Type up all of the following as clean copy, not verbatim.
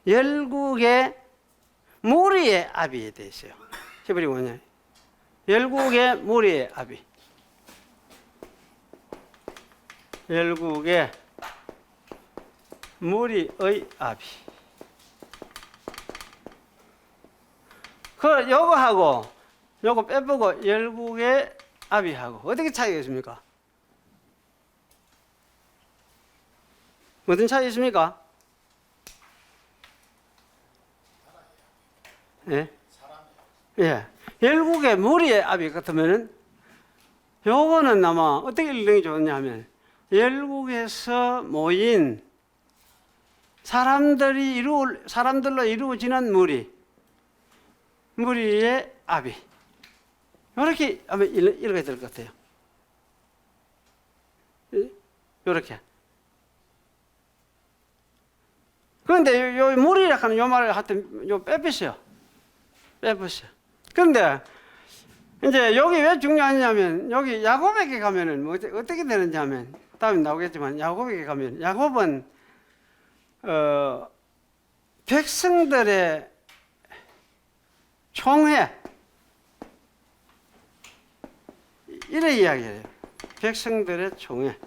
열국의 무리의 아비에 되어 있어요. 히브리 원어에 열국의 무리의 아비. 열국의 무리의 아비. 그 요거하고 요거 빼보고 열국의 아비하고 어떻게 차이가 있습니까? 무슨 차이 있습니까? 예. 예. 열국의 무리의 아비 같으면은 요거는 아마 어떻게 읽는 게 좋냐 하면 열국에서 모인 사람들로 이루어지는 무리의 아비. 이렇게 하면 읽어야 될 것 같아요. 이렇게. 그런데 요 무리라 하는 요 말을 하여튼 요 빼보세요. 그런데 이제 여기 왜 중요하냐면 여기 야곱에게 가면은 뭐 어떻게 되는지 하면 다음에 나오겠지만 야곱에게 가면 야곱은 백성들의 총회 이래 이야기해요. 백성들의 총회.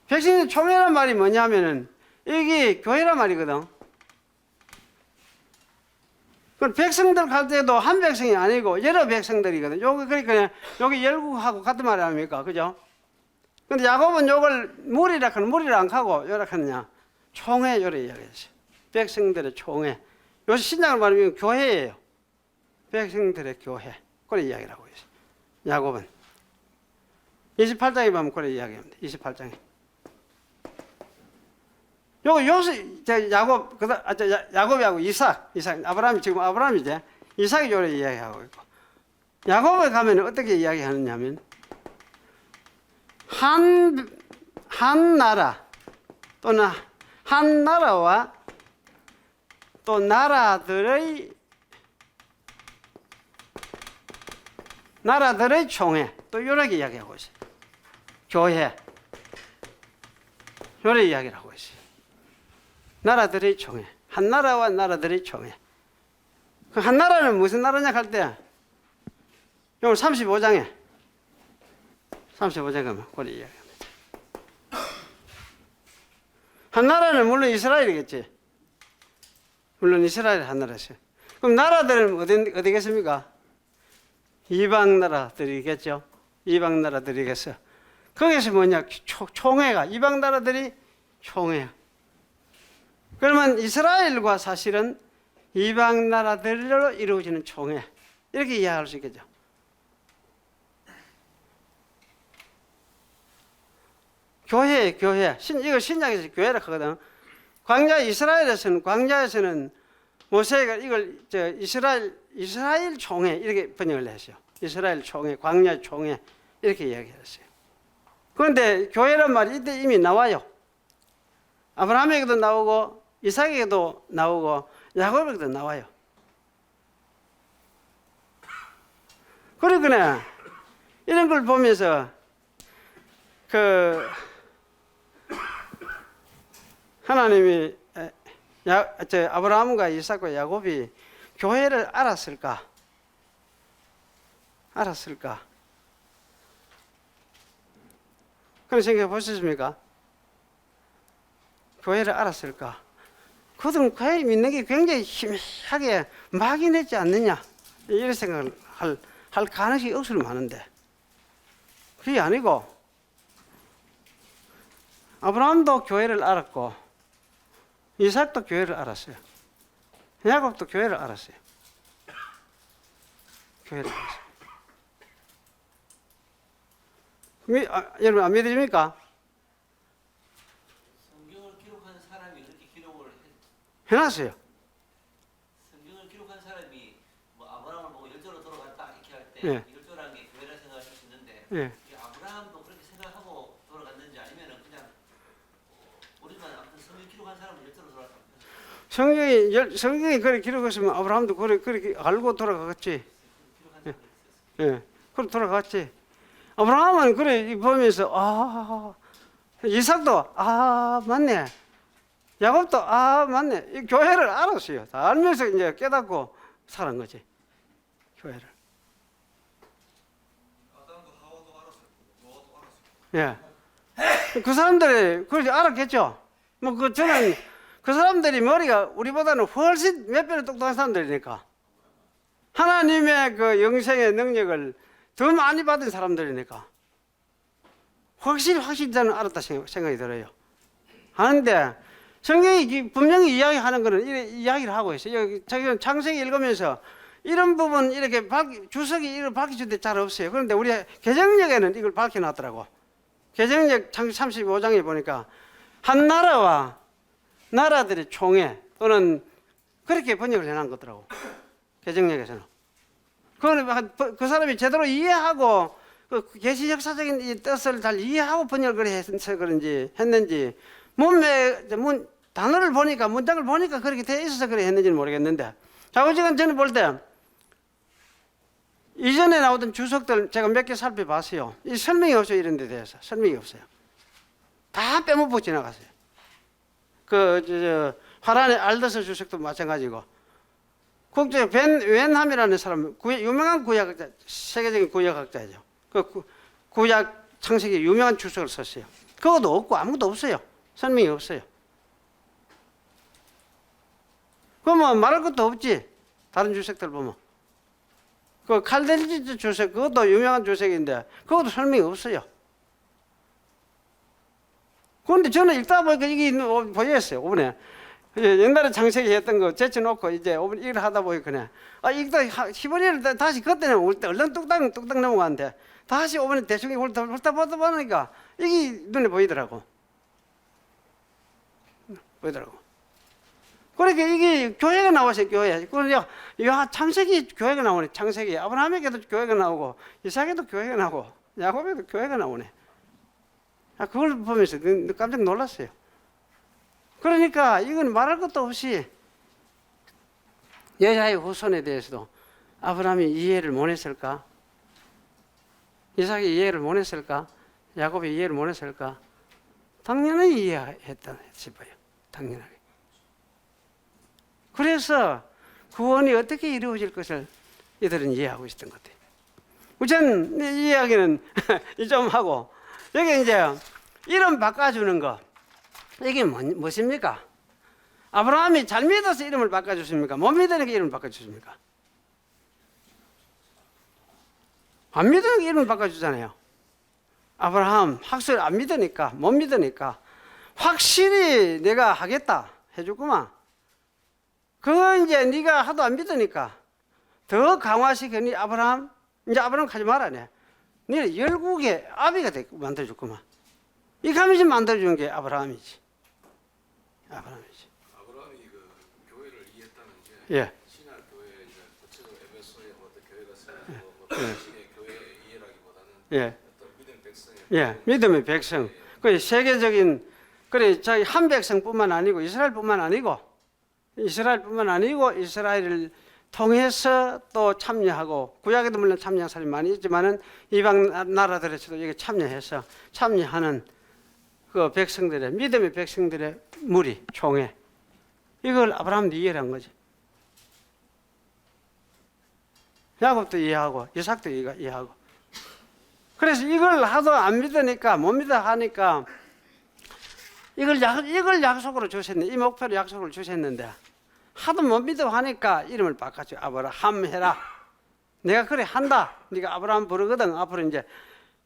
백성들의 총회란 말이 뭐냐면은 이게 교회란 말이거든. 그 백성들 갈 때도 한 백성이 아니고 여러 백성들이거든. 여기 그러니까 여기 열국하고 같은 말 아닙니까, 그죠? 근데 야곱은 요걸 무리라 안 하고 요라 하느냐 총회 요래 이야기했어요. 백성들의 총회. 요새 신약을 말하면 교회예요. 백성들의 교회. 그래 이야기를 하고 있어요. 야곱은 28장에 보면 그래 이야기합니다. 28장에. 야곱하고 이삭, 아브라함이 지금 아브라함이제 이삭이 요래 이야기하고 있고, 야곱에 가면 어떻게 이야기하느냐면 한 나라 또는 한 나라와 또 나라들의 총회 또 이렇게 이야기하고 있어요. 교회 요래 이야기를 하고 있어요. 나라들의 총회, 한 나라와 나라들의 총회. 그 한 나라는 무슨 나라냐 할 때, 오늘 35장에 가면 그래 이야기합니다. 한 나라는 물론 이스라엘이겠지. 물론 이스라엘 한 나라죠. 그럼 나라들은 어디겠습니까? 이방 나라들이겠죠. 이방 나라들이겠어. 거기서 뭐냐? 총회가 이방 나라들이 총회. 그러면 이스라엘과 사실은 이방 나라들로 이루어지는 총회 이렇게 이해할 수 있겠죠. 교회 이거 신약에서 교회라고 하거든. 광야에서는 모세가 이걸 이스라엘 총회 이렇게 번역을 했어요. 이스라엘 총회, 광야 총회 이렇게 이야기했어요. 그런데 교회란 말이 이때 이미 나와요. 아브라함에게도 나오고 이삭에게도 나오고 야곱에게도 나와요. 그러거나 이런 걸 보면서 하나님이 아브라함과 이삭과 야곱이 교회를 알았을까? 그런 생각해 보셨습니까? 교회를 알았을까? 그들은 교회 믿는 게 굉장히 희미하게 막연했지 않느냐? 이런 생각을 할 가능성이 억수로 많은데 그게 아니고 아브라함도 교회를 알았고 이삭도 교회를 알았어요. 야곱도 교회를 알았어요. 여러분 안 믿으십니까? 성경을 기록한 사람이 그렇게 기록을 해놨어요. 성경을 기록한 사람이 뭐 아브라함을 보고 열조로 돌아갔다 이렇게 할 때 예. 열조라는 게 교회라 생각할 수 있는데 예. 아브라함도 그렇게 생각하고 돌아갔는지 아니면은 그냥 우리가 아무튼 성경 기록한 사람은 열조로 돌아갔다. 성경이 그렇게 기록했으면 아브라함도 그렇게 알고 돌아갔지. 예. 그래 돌아갔지. 아브라함은 그래 보면서 이삭도 맞네. 야곱도 아 맞네, 이 교회를 알았어요. 다 알면서 이제 깨닫고 살은 거지, 교회를. 아담도 하와도 알았어요. 노아도 알았어요. 예. 그 사람들이 그걸 알았겠죠. 뭐 그 저는 그 사람들이 머리가 우리보다는 훨씬 몇 배로 똑똑한 사람들이니까, 하나님의 그 영생의 능력을 더 많이 받은 사람들이니까 확실히 저는 알았다 생각이 들어요. 하는데 성경이 분명히 이야기하는 거는 이렇게 이야기를 하고 있어요. 여기 창세기 읽으면서 이런 부분 이렇게 주석이 이걸 밝혀줄 때 잘 없어요. 그런데 우리 개정력에는 이걸 밝혀놨더라고. 개정력 35장에 보니까 한 나라와 나라들의 총회 또는 그렇게 번역을 해놓은 거더라고, 개정력에서는. 그거는 그 사람이 제대로 이해하고 그 계시 역사적인 이 뜻을 잘 이해하고 번역을 해서 그런지 했는지, 단어를 보니까, 문장을 보니까 그렇게 돼 있어서 그래 했는지는 모르겠는데, 자고지간 저는 볼 때 이전에 나오던 주석들 제가 몇 개 살펴봤어요. 이 설명이 없어요. 이런 데 대해서 설명이 없어요. 다 빼먹고 지나갔어요. 화란의 알더스 주석도 마찬가지고, 국제 웬함이라는 사람, 유명한 구약학자, 세계적인 구약학자죠. 구약 창세기 유명한 주석을 썼어요. 그것도 없고 아무것도 없어요. 설명이 없어요. 그러면 말할 것도 없지. 다른 주석들 보면 그 칼델지 주석, 그것도 유명한 주석인데 그것도 설명이 없어요. 그런데 저는 읽다 보니까 이게 보였어요. 이번에 옛날에 창세기 했던 거 제쳐놓고 이제 이걸 하다 보니까 그냥 읽다 히브리어를 다시 그때는 얼른 뚝딱 넘어가는데 다시 이번에 대충 훑다 보니까 이게 눈에 보이더라고. 그러니까 이게 교회가 나왔어요. 교회. 그러니까 창세기 교회가 나오네. 창세기 아브라함에게도 교회가 나오고 이삭에도 교회가 나오고 야곱에도 교회가 나오네. 그걸 보면서 깜짝 놀랐어요. 그러니까 이건 말할 것도 없이 여자의 후손에 대해서도 아브라함이 이해를 못 했을까? 이삭이 이해를 못 했을까? 야곱이 이해를 못 했을까? 당연히 이해했다 싶어요. 당연하게. 그래서 구원이 어떻게 이루어질 것을 이들은 이해하고 있었던 것 같아요. 우선 이 이야기는 좀 하고, 여기 이제 이름 바꿔주는 거, 이게 무엇입니까? 아브라함이 잘 믿어서 이름을 바꿔줬습니까? 못 믿으니까 이름을 바꿔줬습니까? 안 믿으니까 이름을 바꿔주잖아요. 아브라함 학설 안 믿으니까, 못 믿으니까 확실히 내가 하겠다 해줬구만. 그거 이제 네가 하도 안 믿으니까 더 강화시켜니 아브라함, 이제 아브라함 가지 말아네. 너는 열국의 아비가 만들어줬구만. 이 감히 만들어준 게 아브라함이지. 아브라함이 그 교회를 이해했다는 게 예. 신약 교회 이제 구체적 에베소에 어떤 교회가 세워지고 신의 교회 이해라기보다는 예. 어떤 믿음 백성의 예, 믿음의 백성. 그 세계적인, 그래 자기 한 백성뿐만 아니고 이스라엘뿐만 아니고 이스라엘을 통해서 또 참여하고, 구약에도 물론 참여한 사람이 많이 있지만은 이방 나라들에서도 여기 참여하는 그 백성들의, 믿음의 백성들의 무리, 총회, 이걸 아브라함도 이해를 한 거지. 야곱도 이해하고 이삭도 이해하고. 그래서 이걸 하도 안 믿으니까, 못 믿어 하니까 이걸 약속으로 주셨는데, 이 목표로 약속을 주셨는데 하도 못 믿어 하니까 이름을 바꿨죠. 아브라함 해라. 내가 그래 한다. 네가 아브라함 부르거든. 앞으로 이제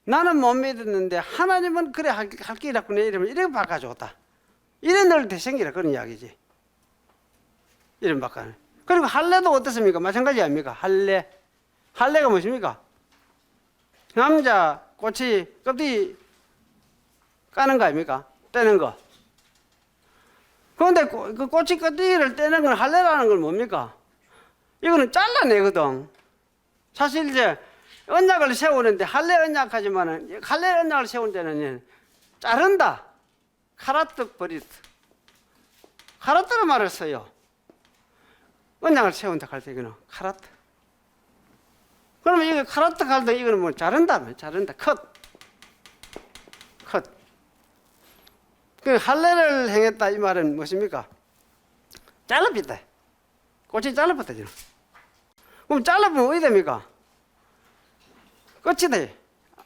나는 못 믿었는데 하나님은 그래 할 기라고 내 이름을 이렇게 바꿔줬다. 이런 널 대생기라, 그런 이야기지. 이름 바꿔는. 그리고 할례도 어떻습니까? 마찬가지 아닙니까? 할례가 무엇입니까? 남자 꼬치 껍데기 까는 거 아닙니까? 떼는 거. 그런데 그 꼬치 껍데기를 떼는 건 할례라는 건 뭡니까? 이거는 잘라내거든. 사실 이제 언약을 세우는데 할례 언약하지만은, 할례 언약을 세운 데는 자른다. 카라트 버리트. 카라트로 말을 써요. 언약을 세운다 할 때 이거는 카라트. 그러면 이거 카라트 할 때 이거는 뭐 자른다. 컷. 그 할례를 행했다 이 말은 무엇입니까? 잘라봤다. 꽃이 잘라봤다 지금. 그럼 잘라보면 어디 됩니까? 끝이 돼.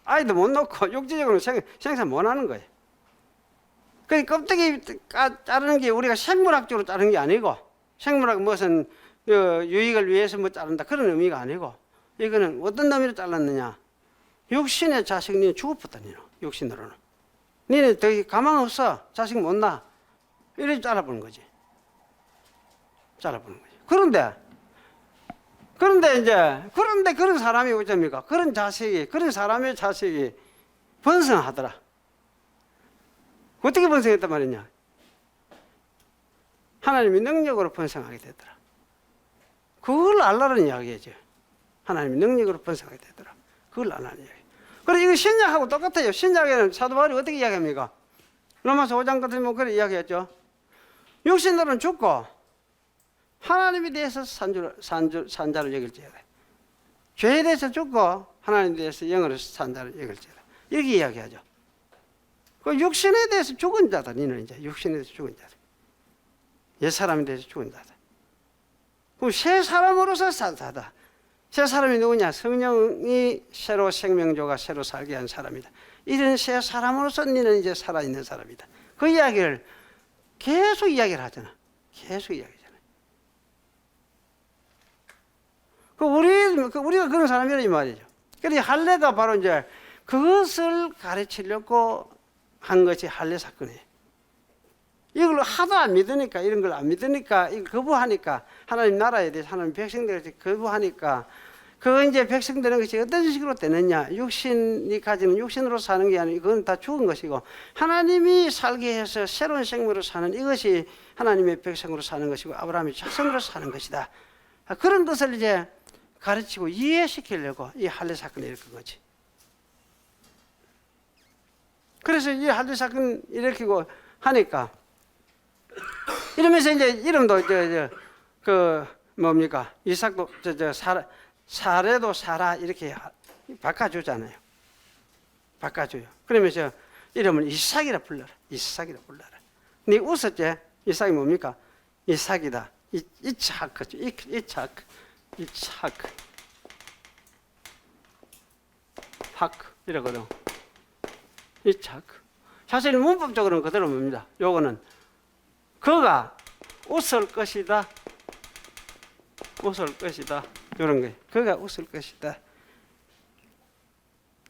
아이도 못 놓고 육지적으로 생산 못 하는 거예요. 그 껍데기 자르는 게 우리가 생물학적으로 자르는 게 아니고, 생물학 무슨 유익을 위해서 뭐 자른다 그런 의미가 아니고, 이거는 어떤 의미로 잘랐느냐? 육신의 자식 니는 죽어붙다 니는 육신으로는. 니는 더 가망 없어. 자식 못 낳아. 이렇게 잘라보는 거지. 잘라보는 거지. 그런데 그런 사람이 어쩝니까? 그런 자식이, 그런 사람의 자식이 번성하더라. 어떻게 번성했단 말이냐? 하나님이 능력으로 번성하게 되더라. 그걸 알라는 이야기죠. 하나님이 능력으로 번성하게 되더라. 그걸 알라는 이야기. 그래, 이거 신약하고 똑같아요. 신약에는 사도 바울이 어떻게 이야기합니까? 로마서 5장 같은 뭐 그렇게 이야기했죠. 육신으로는 죽고 하나님에 대해서 산자를 여길지어다. 죄에 대해서 죽고 하나님에 대해서 영으로 산자를 여길지어다. 이렇게 이야기하죠. 그 육신에 대해서 죽은 자다. 너는 이제 육신에 대해서 죽은 자다. 옛사람에 대해서 죽은 자다. 그럼 새 사람으로서 산다다. 새 사람이 누구냐? 성령이 새로 생명조가 새로 살게 한 사람이다. 이런 새 사람으로서 너는 이제 살아있는 사람이다. 그 이야기를 계속 이야기를 하잖아. 계속 이야기하잖아. 우리가 그런 사람이라 이 말이죠. 그래서 할례가 바로 이제 그것을 가르치려고 한 것이 할례 사건이에요. 이걸 하도 안 믿으니까, 이런 걸 안 믿으니까, 이걸 거부하니까, 하나님 나라에 대해서 하나님 백성들에 대해서 거부하니까, 그 이제 백성되는 것이 어떤 식으로 되느냐? 육신이 가지는 육신으로 사는 게 아니고, 그건 다 죽은 것이고, 하나님이 살게 해서 새로운 생물로 사는 이것이 하나님의 백성으로 사는 것이고, 아브라함의 자손으로 사는 것이다. 그런 것을 이제 가르치고 이해시키려고 이 할례 사건을 일으킨 거지. 그래서 이 할례 사건 일으키고 하니까, 이러면서 이제 이름도 뭡니까? 이삭도 사례도 사라 이렇게 바꿔주잖아요. 바꿔줘요. 그러면서 이름을 이삭이라 불러라. 이삭이라 불러라. 네 웃었지? 이삭이 뭡니까? 이삭이다. 이차크죠. 이차크. 하크 이러거든. 이차크. 사실 문법적으로는 그대로 뭡니다. 요거는 그가 웃을 것이다. 웃을 것이다. 이런 거예요. 그가 웃을 것이다.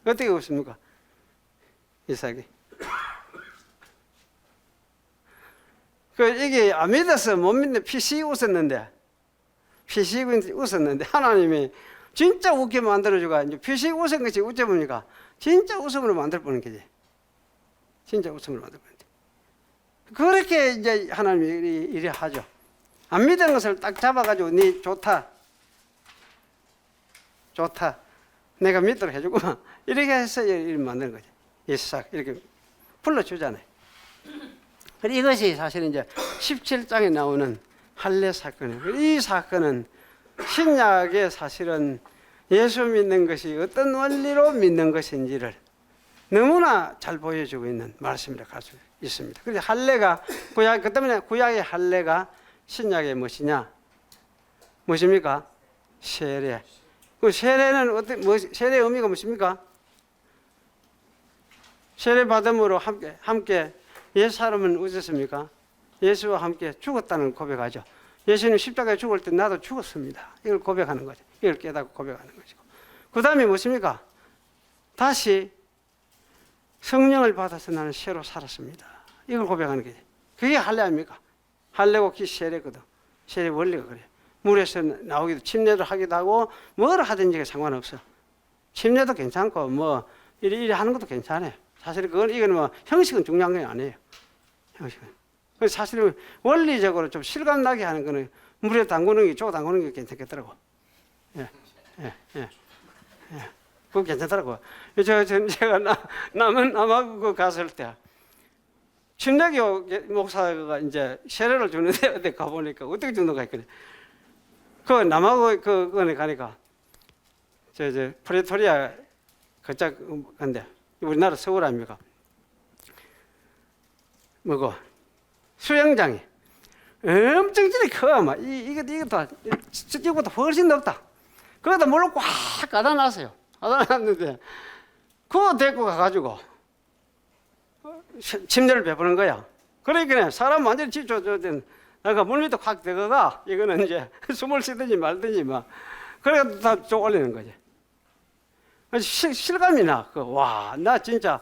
어떻게 웃습니까? 이삭이. 이게 안 믿어서 못 믿는데 피식 웃었는데 하나님이 진짜 웃게 만들어주고 이제 피식 웃은 것이 어쩌니까 진짜 웃음으로 만들어보는 거지. 진짜 웃음으로 만들어보는 거지. 그렇게 이제 하나님이 이래 하죠. 안 믿는 것을 딱 잡아가지고 네 좋다. 내가 믿도록 해주구만. 이렇게 해서 이렇게 만드는 거지. 이삭 이렇게 불러주잖아요. 이것이 사실은 이제 17장에 나오는 할례 사건이에요. 이 사건은 신약의 사실은 예수 믿는 것이 어떤 원리로 믿는 것인지를 너무나 잘 보여주고 있는 말씀이라 할 수 있습니다. 그래서 할례가 그 때문에 구약의 할례가 신약의 무엇이냐? 무엇입니까? 세례. 그 세례는 세례의 의미가 무엇입니까? 세례 받음으로 함께 옛 사람은 어땠습니까? 예수와 함께 죽었다는 고백하죠. 예수님 십자가에 죽을 때 나도 죽었습니다. 이걸 고백하는 거죠. 이걸 깨닫고 고백하는 것이고. 그 다음에 무엇입니까? 다시 성령을 받아서 나는 새로 살았습니다. 이걸 고백하는 거지. 그게 할례 아닙니까? 할례고 그 세례거든. 세례 원리가 그래. 물에서 나오기도 침례도 하기도 하고 뭘 하든지 상관없어. 침례도 괜찮고 뭐 이리 하는 것도 괜찮아요. 사실 이건 뭐 형식은 중요한 게 아니에요. 형식은. 사실은 원리적으로 좀 실감나게 하는 거는 물에 담그는 게, 쪼 담그는 게 괜찮겠더라고. 예. 그거 괜찮더라고. 제가 남아국 갔을 때 침례교 목사가 이제 세례를 주는데 어디 가보니까 어떻게 주는가 했거든. 그 남아국 그거에 가니까 프레토리아 그쪽 근데 우리나라 서울 아닙니까? 뭐고 수영장이 엄청 질이 커. 막 이것도 저기보다 훨씬 높다. 그러다 물로 꽉 가다 놨어요. 가다 놨는데 그거 데리고 가가지고 침대를 베푸는 거야. 그러니까 사람 완전히 내가 물 밑에 확 들어가. 이거는 이제 숨을 쉬든지 말든지 막. 그래서 다 쭉 올리는 거지. 실감이 나. 와, 나 진짜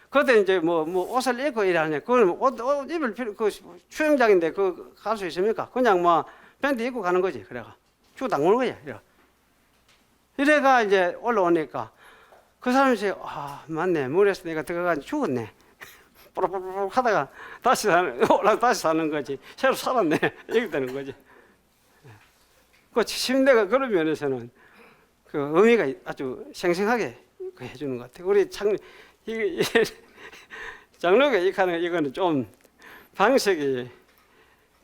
그때 이제 뭐 옷을 입고 일하냐. 그건 옷 입을 필요, 수영장인데 갈 수 있습니까? 그냥 뭐 팬티 입고 가는 거지. 그래가 쭉 담그는 거야. 이래가 이제 올라오니까 그 사람이 이제 맞네. 물에서 내가 들어가서 죽었네. 뽀록뽀록 하다가 다시 사는 거지. 새로 살았네. 이렇게 되는 거지. 그 침대가 그런 면에서는 그 의미가 아주 생생하게 해주는 것 같아요. 우리 장로가 이거는 좀 방식이,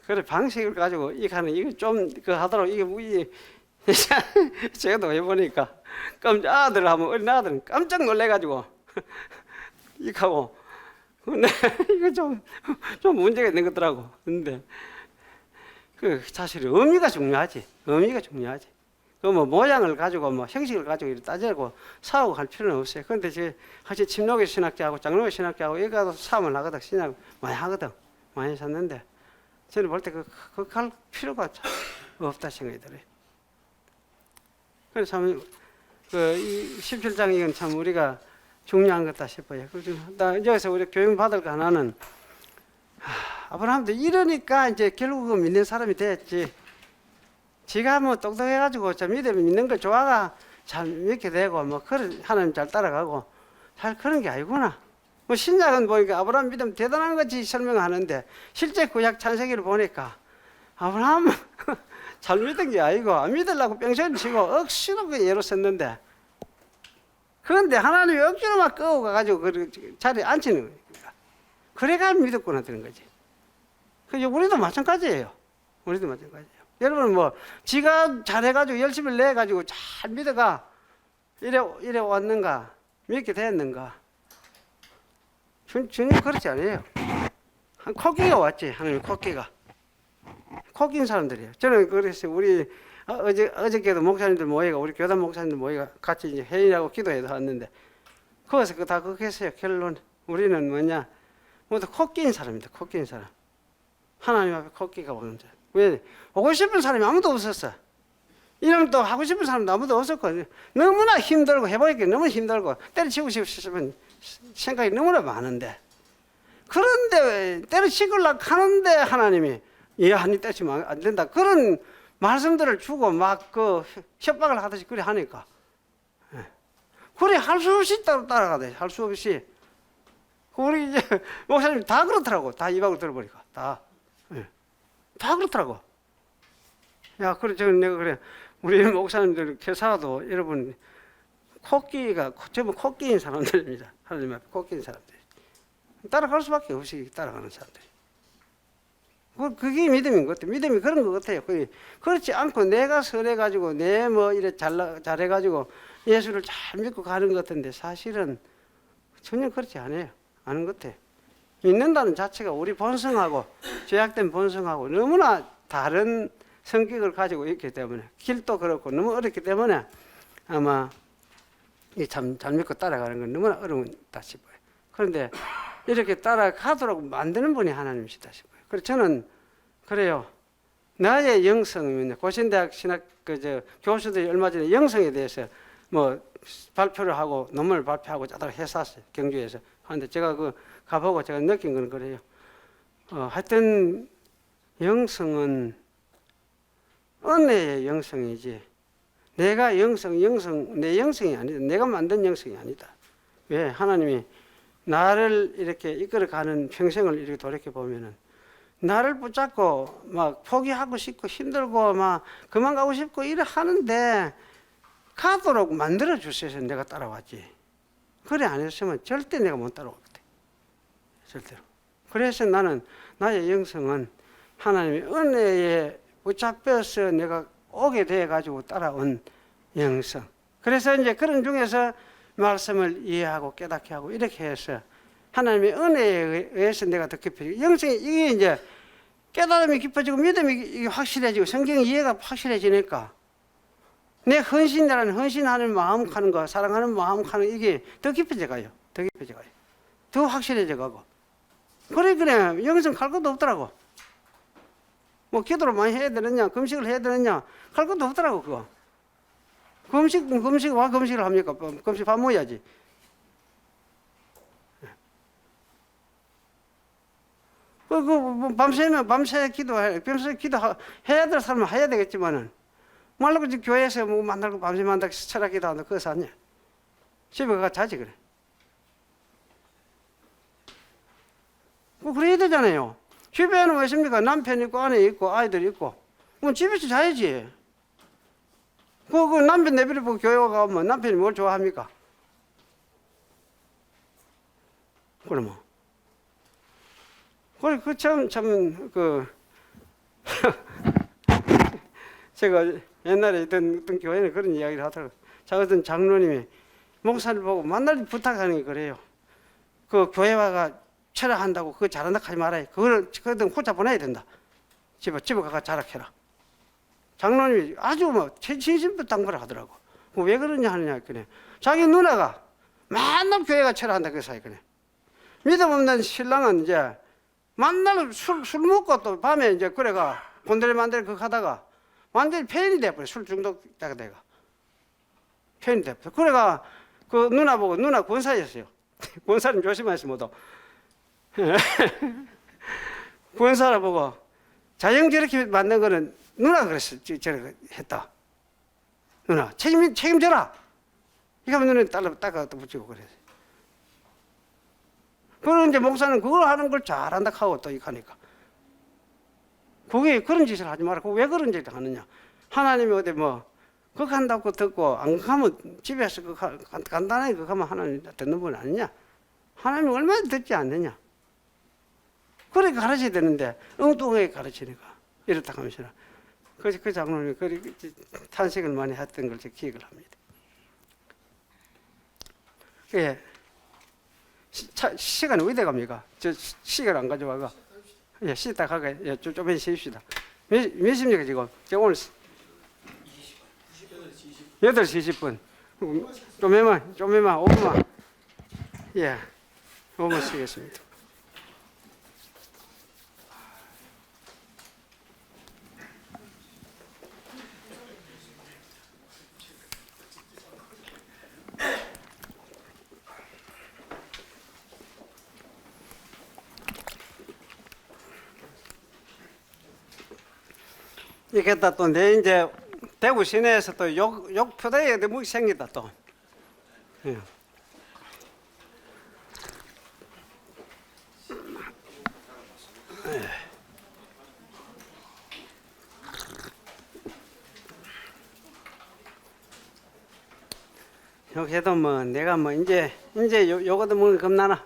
그래 방식을 가지고 이거 좀 하도록 이게 제가 해보니까 아들 하면 어린 아들은 깜짝 놀래가지고 이하고 근데 이거 좀 문제가 있는 거더라고. 근데 사실 의미가 중요하지. 의미가 중요하지. 모양을 가지고 형식을 가지고 이렇게 따지고 싸우고 할 필요는 없어요. 그런데 사실 침록의 신학자하고 장로의 신학자하고 이거 싸움을 하거든. 신학 많이 하거든. 많이 샀는데 저는 볼 때 할 필요가 참 없다 생각이 들어요. 그래서 참 이 17장 이건 참 우리가 중요한 거다 싶어요. 여기서 우리 교육 받을 거 하나는 아브라함도 이러니까 이제 결국은 믿는 사람이 됐지. 지가 뭐 똑똑해가지고 믿는 걸 좋아가 잘 믿게 되고 하나님 잘 따라가고 잘 그런 게 아니구나. 신약은 보니까 아브라함 믿음 대단한 것이 설명하는데 실제 구약 창세기를 보니까 아브라함은 잘 믿은 게 아니고 안 믿으려고 뺑소리를 치고 억지로 예로 썼는데 그런데 하나님이 억지로 막 끌고 가가지고 그 자리에 앉히는 거예요. 그래가 믿었구나 되는 거지. 우리도 마찬가지예요. 우리도 마찬가지예요. 여러분 지가 잘해가지고 열심히 내가지고 잘 믿어가 이래 왔는가 믿게 됐는가? 전혀 그렇지 않아요. 코끼가 왔지. 하나님 코끼인 사람들이에요. 저는 그래서 우리 어저께도 목사님들 모여가 우리 교단 목사님들 모여가 같이 이제 회의하고 기도해서 왔는데 거기서 다 그렇게 했어요. 결론 우리는 뭐냐? 모두 코끼인 사람입니다. 코끼인 사람. 하나님 앞에 코끼가 오는 자. 왜? 오고 싶은 사람이 아무도 없었어. 이러면 또 하고 싶은 사람도 아무도 없었고 너무나 힘들고 해보니까 너무 힘들고 때려치고 싶으면 생각이 너무나 많은데 그런데 때려치우려고 하는데 하나님이 한입 때리면 안 된다. 그런 말씀들을 주고 막 협박을 하듯이 그래 하니까 그래 할 수 없이 따라가대. 할 수 없이 우리 이제 목사님 다 그렇더라고. 다 입학을 들어보니까 다 그렇더라고. 야, 그래 내가 그래 우리 목사님들 교사도 여러분 코끼가 전부 코끼인 사람들입니다. 하나님 앞에 코끼인 사람들. 따라갈 수밖에 없이 따라가는 사람들. 그게 믿음인 것 같아요. 믿음이 그런 것 같아요. 그렇지 않고 내가 설해가지고 이래 잘해가지고 예수를 잘 믿고 가는 것 같은데 사실은 전혀 그렇지 않아요. 않은 것 같아요. 믿는다는 자체가 우리 본성하고 죄악된 본성하고 너무나 다른 성격을 가지고 있기 때문에 길도 그렇고 너무 어렵기 때문에 아마 잘 믿고 따라가는 건 너무나 어려운다 싶어요. 그런데 이렇게 따라가도록 만드는 분이 하나님이시다 싶어요. 그래서 저는 그래요. 나의 영성이면 고신대학 신학 교수들이 얼마 전에 영성에 대해서 발표를 하고 논문을 발표하고 짜다가 했었어요. 경주에서. 그런데 제가 가보고 제가 느낀 건 그래요. 하여튼 영성은 은혜의 영성이지 내가 내 영성이 아니다. 내가 만든 영성이 아니다. 왜? 하나님이 나를 이렇게 이끌어가는 평생을 이렇게 돌이켜보면은 나를 붙잡고 막 포기하고 싶고 힘들고 막 그만 가고 싶고 이래 하는데 가도록 만들어 주셔서 내가 따라왔지. 그래 안 했으면 절대 내가 못 따라왔거든. 절대로. 그래서 나는 나의 영성은 하나님의 은혜에 붙잡혀서 내가 오게 돼 가지고 따라온 영성. 그래서 이제 그런 중에서 말씀을 이해하고 깨닫게 하고 이렇게 해서 하나님의 은혜에 의해서 내가 더 깊어지고 영성이 이게 이제 깨달음이 깊어지고 믿음이 이게 확실해지고 성경 이해가 확실해지니까 내 헌신이라는 헌신하는 마음 가는 거 사랑하는 마음 가는 이게 더 깊어져 가요. 더 깊어져 가요. 더 확실해져 가고 그래 영성 갈 것도 없더라고. 뭐 기도를 많이 해야 되느냐 금식을 해야 되느냐 갈 것도 없더라고 그거. 금식을 합니까? 금식 밥 먹어야지. 밤새 기도해. 밤새 기도해야 될 사람은 해야 되겠지만은, 말로 지금 교회에서 뭐 만나고 밤새 만나고 철학 기도한다. 그거 아니야. 집에 가서 자지, 그래. 뭐 그래야 되잖아요. 집에는 왜 있습니까? 남편 있고, 아내 있고, 아이들 있고. 뭐 집에서 자야지. 그 남편 내비를 보고 교회 가면 남편이 뭘 좋아합니까? 그러면. 제가 옛날에 있던 교회는 그런 이야기를 하더라고요. 어떤 장로님이 목사를 보고 만날 부탁하는 게 그래요. 그 교회 와가 철학한다고 그거 잘한다 하지 말아요. 그거는 혼자 보내야 된다. 집에 가서 자락해라. 장로님이 아주 뭐 진심부당부를 하더라고. 왜 그러냐 하느냐 그래. 자기 누나가 맨날 교회가 철학한다 그 사이 그래. 믿음 없는 신랑은 이제 만나면 술 먹고 또 밤에 이제 그래가 곤드레만드레 그거 하다가 완전히 폐인이 돼버려. 술 중독자가 돼가 폐인이 돼버려. 그래가 그 누나 보고 누나 권사였어요. 권사는 조심하시 못도. 권사를 보고 자영 저렇게 만든 거는 누나가 그랬어. 저렇게 했다. 누나 책임져라. 이거 하면 눈에 닦아 붙이고 그래. 그런 이제 목사는 그걸 하는 걸 잘한다 하고 또 이거 하니까. 그게 그런 짓을 하지 마라. 왜 그런 짓을 하느냐. 하나님이 어디 뭐 그거 한다고 듣고 안 가면 집에서 간단하게 그거 하면 하나님 듣는 분 아니냐. 하나님이 얼마나 듣지 않느냐. 그렇게 가르쳐야 되는데 엉뚱하게 가르치니까 이렇다 하면서 그 장로님이 탄식을 많이 했던 걸 제가 기억을 합니다. 예. 시간이 어디 갑니까? 저 시간 안 가져와가. 예, 쉬다 가가. 예, 좀 쉬십시다. 몇 시입니까 지금? 제가 오늘 8시 20분. 좀에만 5분만. 예, 5분 쉬겠습니다. 이게 또 내 이제 대구 시내에서 또 욕표대에 무기 생기다 또. 예. 여기도 뭐 내가 뭐 이제 요거도 먹는 겁나나.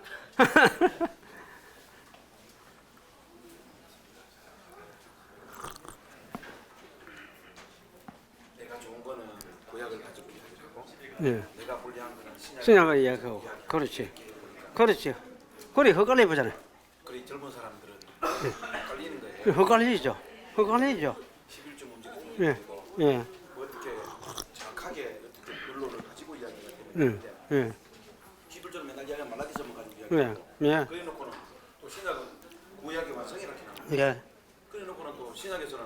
네. 내가 불리한 거는 신약을 이야기하고. 그렇지. 그래 헛갈려 보잖아요. 그리 젊은 사람들은 헷갈리는 거예요. 헛갈리죠. 11주 문제가 예. 예. 어떻게 정확하게 어떻게 근로를 가지고 이야기가 되는데 예. 기술적으로 맨날 이야기하면 말라디즘을 가지고 예. 이야기하고 예. 그래 놓고는 또 신약은 구약의 완성이라고 나옵니다. 예. 그래 놓고는 또 신약에서는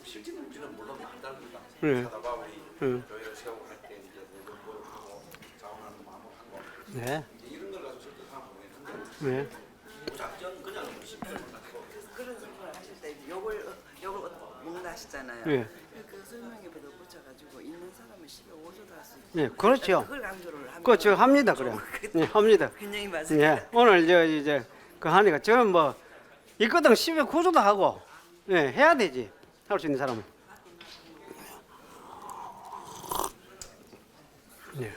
실제 문제는 물론 다릅니다. 예. 사도 바울이 교회를 세우고 할 때 이제 모든 걸 하고 자원하는 마음을 하고 네. 이런 걸 가지고 설득하면 보이는데 네. 무작정 그냥 쉽게만 가지고 그런 설명을 하실 때 욕을 먹는다 하시잖아요. 예. 그 설명에도 붙여가지고 있는 사람은 15조도 할 수 있고. 예, 그렇죠. 그걸 강조를 하면. 그거 저 합니다, 그래. 예, 합니다. 굉장히 맞아요. 예, 오늘 이제 그 하니까 저는 뭐 있거든 12구조도 하고 예, 해야 되지 할 수 있는 사람은. 예.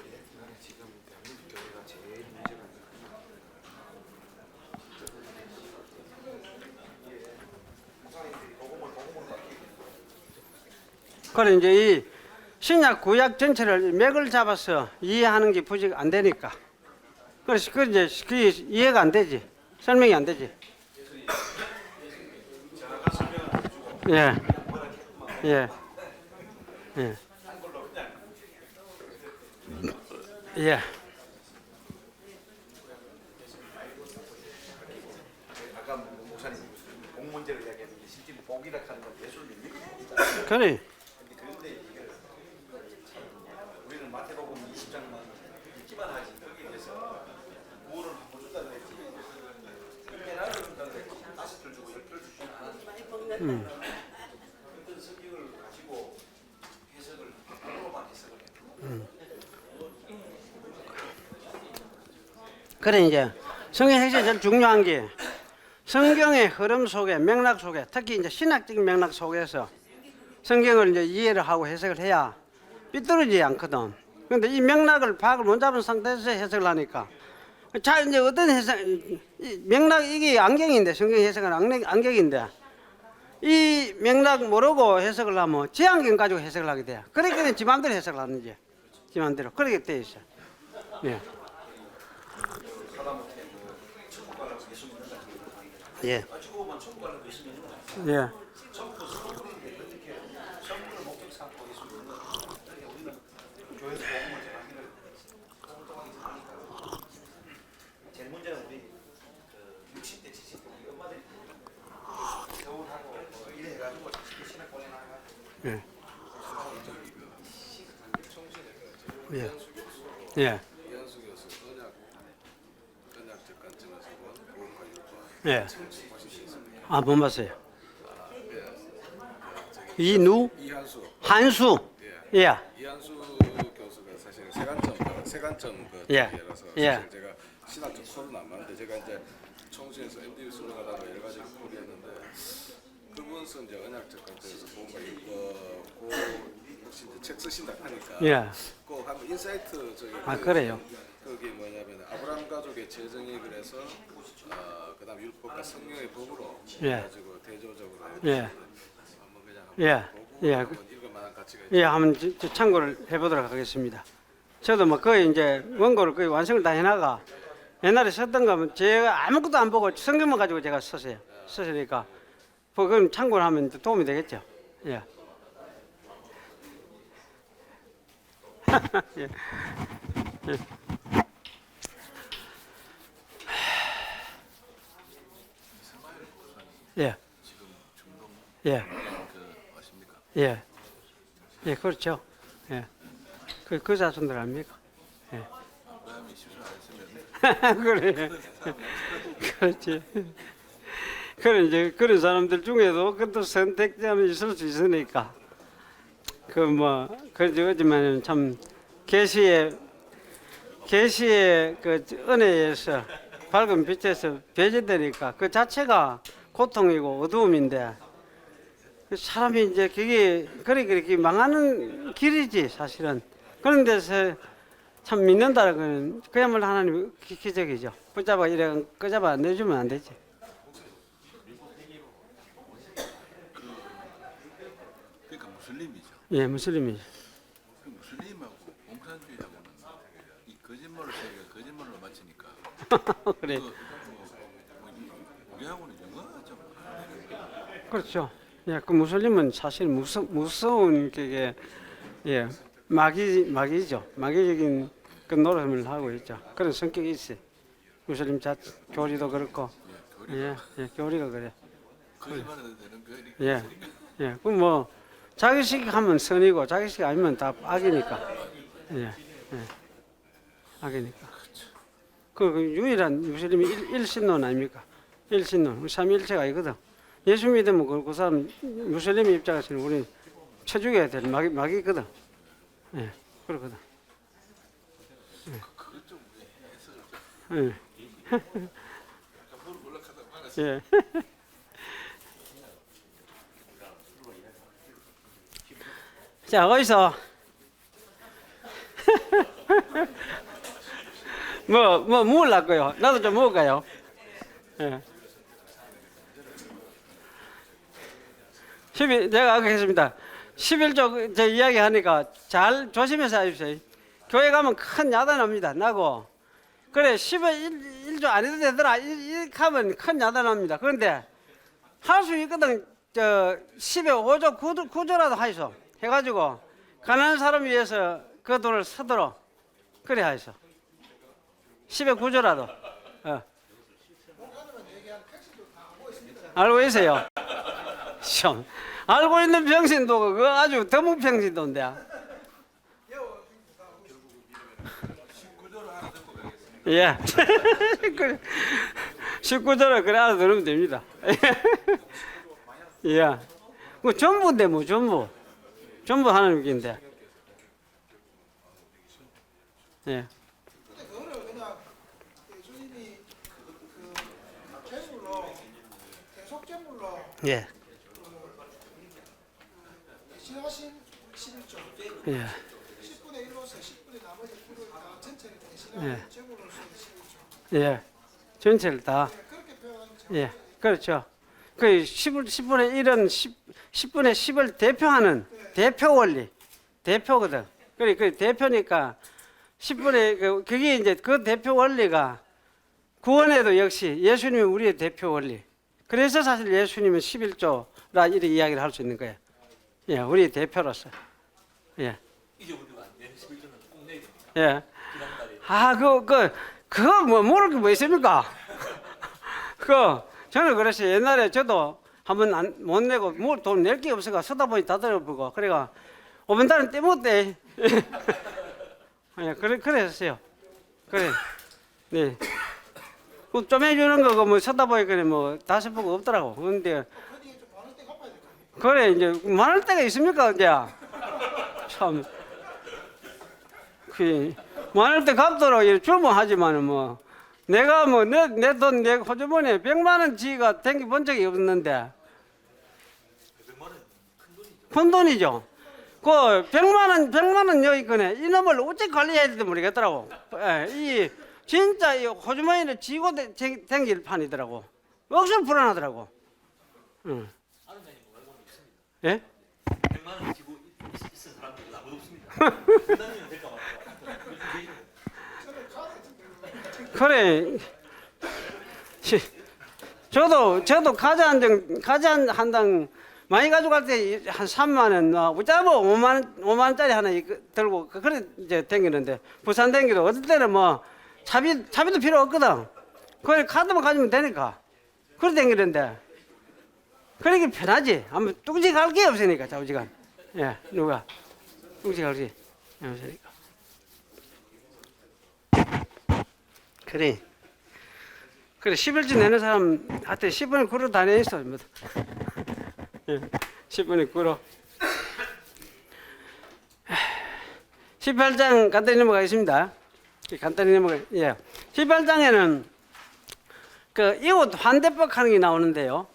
그래 이제 이 신약 구약 전체를 맥을 잡아서 이해하는 게 부직 안 되니까 그래서 그 이제 그게 이해가 안 되지. 설명이 안 되지. 예. 예. 예. 예. 아까 목사님 복 문제를 이야기했는데 실제로 복이라 하는 건 예수를 믿는 겁니다. 그래. 그런데 이게 우리는 마태복음 20장만 읽기만 하지 거기에 대해서 구원을 못 준다고 했지. 깨달아 준다고 했지. 5줄 주고 10줄 주지 않았는데 어떤 성경을 가지고 해석을 그로만 해석을 했고 그래 이제 성경 핵심이 제일 중요한 게 성경의 흐름 속에 맥락 속에 특히 이제 신학적인 맥락 속에서 성경을 이제 이해를 하고 해석을 해야 삐뚤어지지 않거든. 그런데 이 맥락을 파악을 못 잡은 상태에서 해석을 하니까 자 이제 어떤 해석 이 맥락 이게 안경인데 성경 해석은 안경인데 이 맥락 모르고 해석을 하면 제 안경 가지고 해석을 하게 돼. 그러니까 지 맘대로 해석을 하는지 지 맘대로 그렇게 돼 있어. 예. 예. 가지고만 천국 가는 거 있으면 예. 천국 선물인데 어떻게 선물을 목적 삼고 예수를 믿는 거예요? 우리는 교회에서 복음을 전하기를 성동하게 잘하니까 제일 문제는 우리 그 60대 70대 우리 엄마들이 겨울하고 뭐 이래 해가지고 신학 보내 나가가지고 예. 청소년 예. 예. 이한수 교수 언약적 관점에서 본 복음과 율법 예. 아, 못 봤어요. 이누? 이한수 한수? 예. 이한수 교수가 사실 세관점 그 예. 대회라서 예. 사실 제가 신학적 수업은 안 맞는데 제가 이제 청주에서 MD를 수료하다가 여러 가지 포기했는데 그분은 이제 언약적 관점에서 뭔가 그 혹시 이제 책 쓰신다 하니까 예. 꼭 한번 인사이트 저기 아, 그래요? 그게 뭐냐면 아브라함 가족의 재정이 그래서 그다음 율법과 성령의 법으로 예. 가지고 대조적으로 예. 한번 그냥 예. 한번 보고 예. 한번 읽을 만한 가치가 예, 한번 참고를 해보도록 하겠습니다. 저도 뭐 거의 이제 원고를 거의 완성을 다 해나가 옛날에 썼던 거면 제가 아무것도 안 보고 성경만 가지고 제가 썼어요. 썼으니까 그건 참고를 하면 도움이 되겠죠. 예. 예. 예. 예. 예. 예. 예, 그렇죠. 예. 그 자손들 아닙니까? 예. 그래. 그렇지. 그런 이제 그런 사람들 중에도 그것도 선택자는 있을 수 있으니까 그지만 참 계시의 그 은혜에서 밝은 빛에서 배제되니까 그 자체가 고통이고 어두움인데 사람이 이제 그게 그렇게 망하는 길이지 사실은. 그런 데서 참 믿는다는 건 그야말로 하나님의 기적이죠. 붙잡아 이래 끄잡아 내주면 안 되지. 그러니까 무슬림이죠. 예, 무슬림이죠. 그 무슬림하고 공산주의하고는 이 거짓말을 자기가 거짓말로 맞히니까 그래. 우리하고는 영어가 좀 그렇죠. 예, 그 무슬림은 사실 무서운 그게 예 마귀죠. 마귀적인 그 노름을 하고 있죠. 그런 성격이 있어요. 무슬림 교리도 그렇고 예, 교리가 그래. 거짓말을 되는 거 예, 예. 그 뭐 자기식 하면 선이고 자기식 아니면 다 악이니까. 예, 악이니까. 그 유일한 무슬림이 일신론 아닙니까? 일신론, 삼위일체가 아니거든. 예수 믿으면 그 사람 무슬림 입장에서는 우리 쳐죽여야 될 마귀거든. 예, 그렇거든. 그것 좀 해석을 예. 예. 자, 어디서 뭐 먹으려고요? 나도 좀 먹을까요? 예. 11, 제가 아까 했습니다. 11조 제 이야기 하니까 잘 조심해서 하십시오. 교회 가면 큰 야단 납니다. 나고 그래 10의 1조 안 해도 되더라 이렇게 하면 큰 야단합니다. 그런데 할 수 있거든. 저 10의 5조 9조라도 하이소 해가지고 가난한 사람 위해서 그 돈을 쓰도록 그래 하이소. 10의 9조라도 알고 있어요. 참 알고 있는 병신도 그거 아주 더무 병신도인데. 예. 그래. 19조를 그래 알아들으면 됩니다. 예. 뭐 전부인데 뭐 전부 하는 얘기인데. 예. 근데 그거를 그냥 예수님이 그 재물로 계속 재물로 예. 대신하신 11조 예. 10분의 1로서 10분의 나머지 9를 다 전체를 예. 대신하는 재물로서 11조 예. 전체를 다. 그렇게 표현하면 예. 그렇죠. 그 10분의 1은 10분의 10을 대표하는 대표 원리. 대표거든. 그 대표니까 10분의 그게 이제 그 대표 원리가 구원에도 역시 예수님이 우리의 대표 원리. 그래서 사실 예수님은 11조라 이렇게 이야기를 할 수 있는 거예요. 예, 우리 대표로서. 예. 이제 우리가 안 되는 11조는 꼭 내야 됩니다. 예. 지난달에 아, 그거 뭐 모를 게 뭐 있습니까? 저는 그랬어요. 옛날에 저도 한번 못 내고 뭘 돈 낼 게 없어가 쓰다 보니 다 들어보고 그래가 5만 달은 떼못대. 예, 그랬어요. 그래. 네. 좀 해주는 거 뭐 쓰다 보니 그래 뭐 다시 보고 없더라고. 그런데 그게 좀 많을 때 갚아야 될 거 아닙니까? 그래 이제 많을 때가 있습니까 이제 참. 그 많을 때 갚도록 이렇게 주문하지만은 뭐 내가 뭐 내 돈 내 호주머니에 100만 원 지가 댕겨 본 적이 없는데 100만 원 큰 돈이죠. 큰 돈이죠. 그 100만 원 여기 거네. 이놈을 어째 관리해야 될지 모르겠더라고. 예, 이 진짜 이 호주머니를 쥐고 댕길 판이더라고. 억수로 불안하더라고. 응. 아는 장님 말고는 없습니다. 예? 100만 원 지고 있은 사람들은 아무도 없습니다. 부담이면 될까 말까. 그래. 저도 과자 한 당 많이 가져갈 때 한 3만 원, 어쩌면 5만 원짜리 하나 들고 그래 이제 댕기는데 부산 댕기도 어떨 때는 뭐 차비도 필요 없거든. 그냥 카드만 가지면 되니까 그래 댕기는데 그러기 편하지. 아무 뚱지 갈 게 없으니까 좌우지간. 예, 누가 뚱지 갈 게 없으니까. 그래 11주 내는 사람 하여튼 10분의 9로 다녀 있어. 10분의 9로 18장 간단히 넘어가겠습니다. 간단히 넘어가. 예. 18장에는 그 이웃 환대법 하는 게 나오는데요.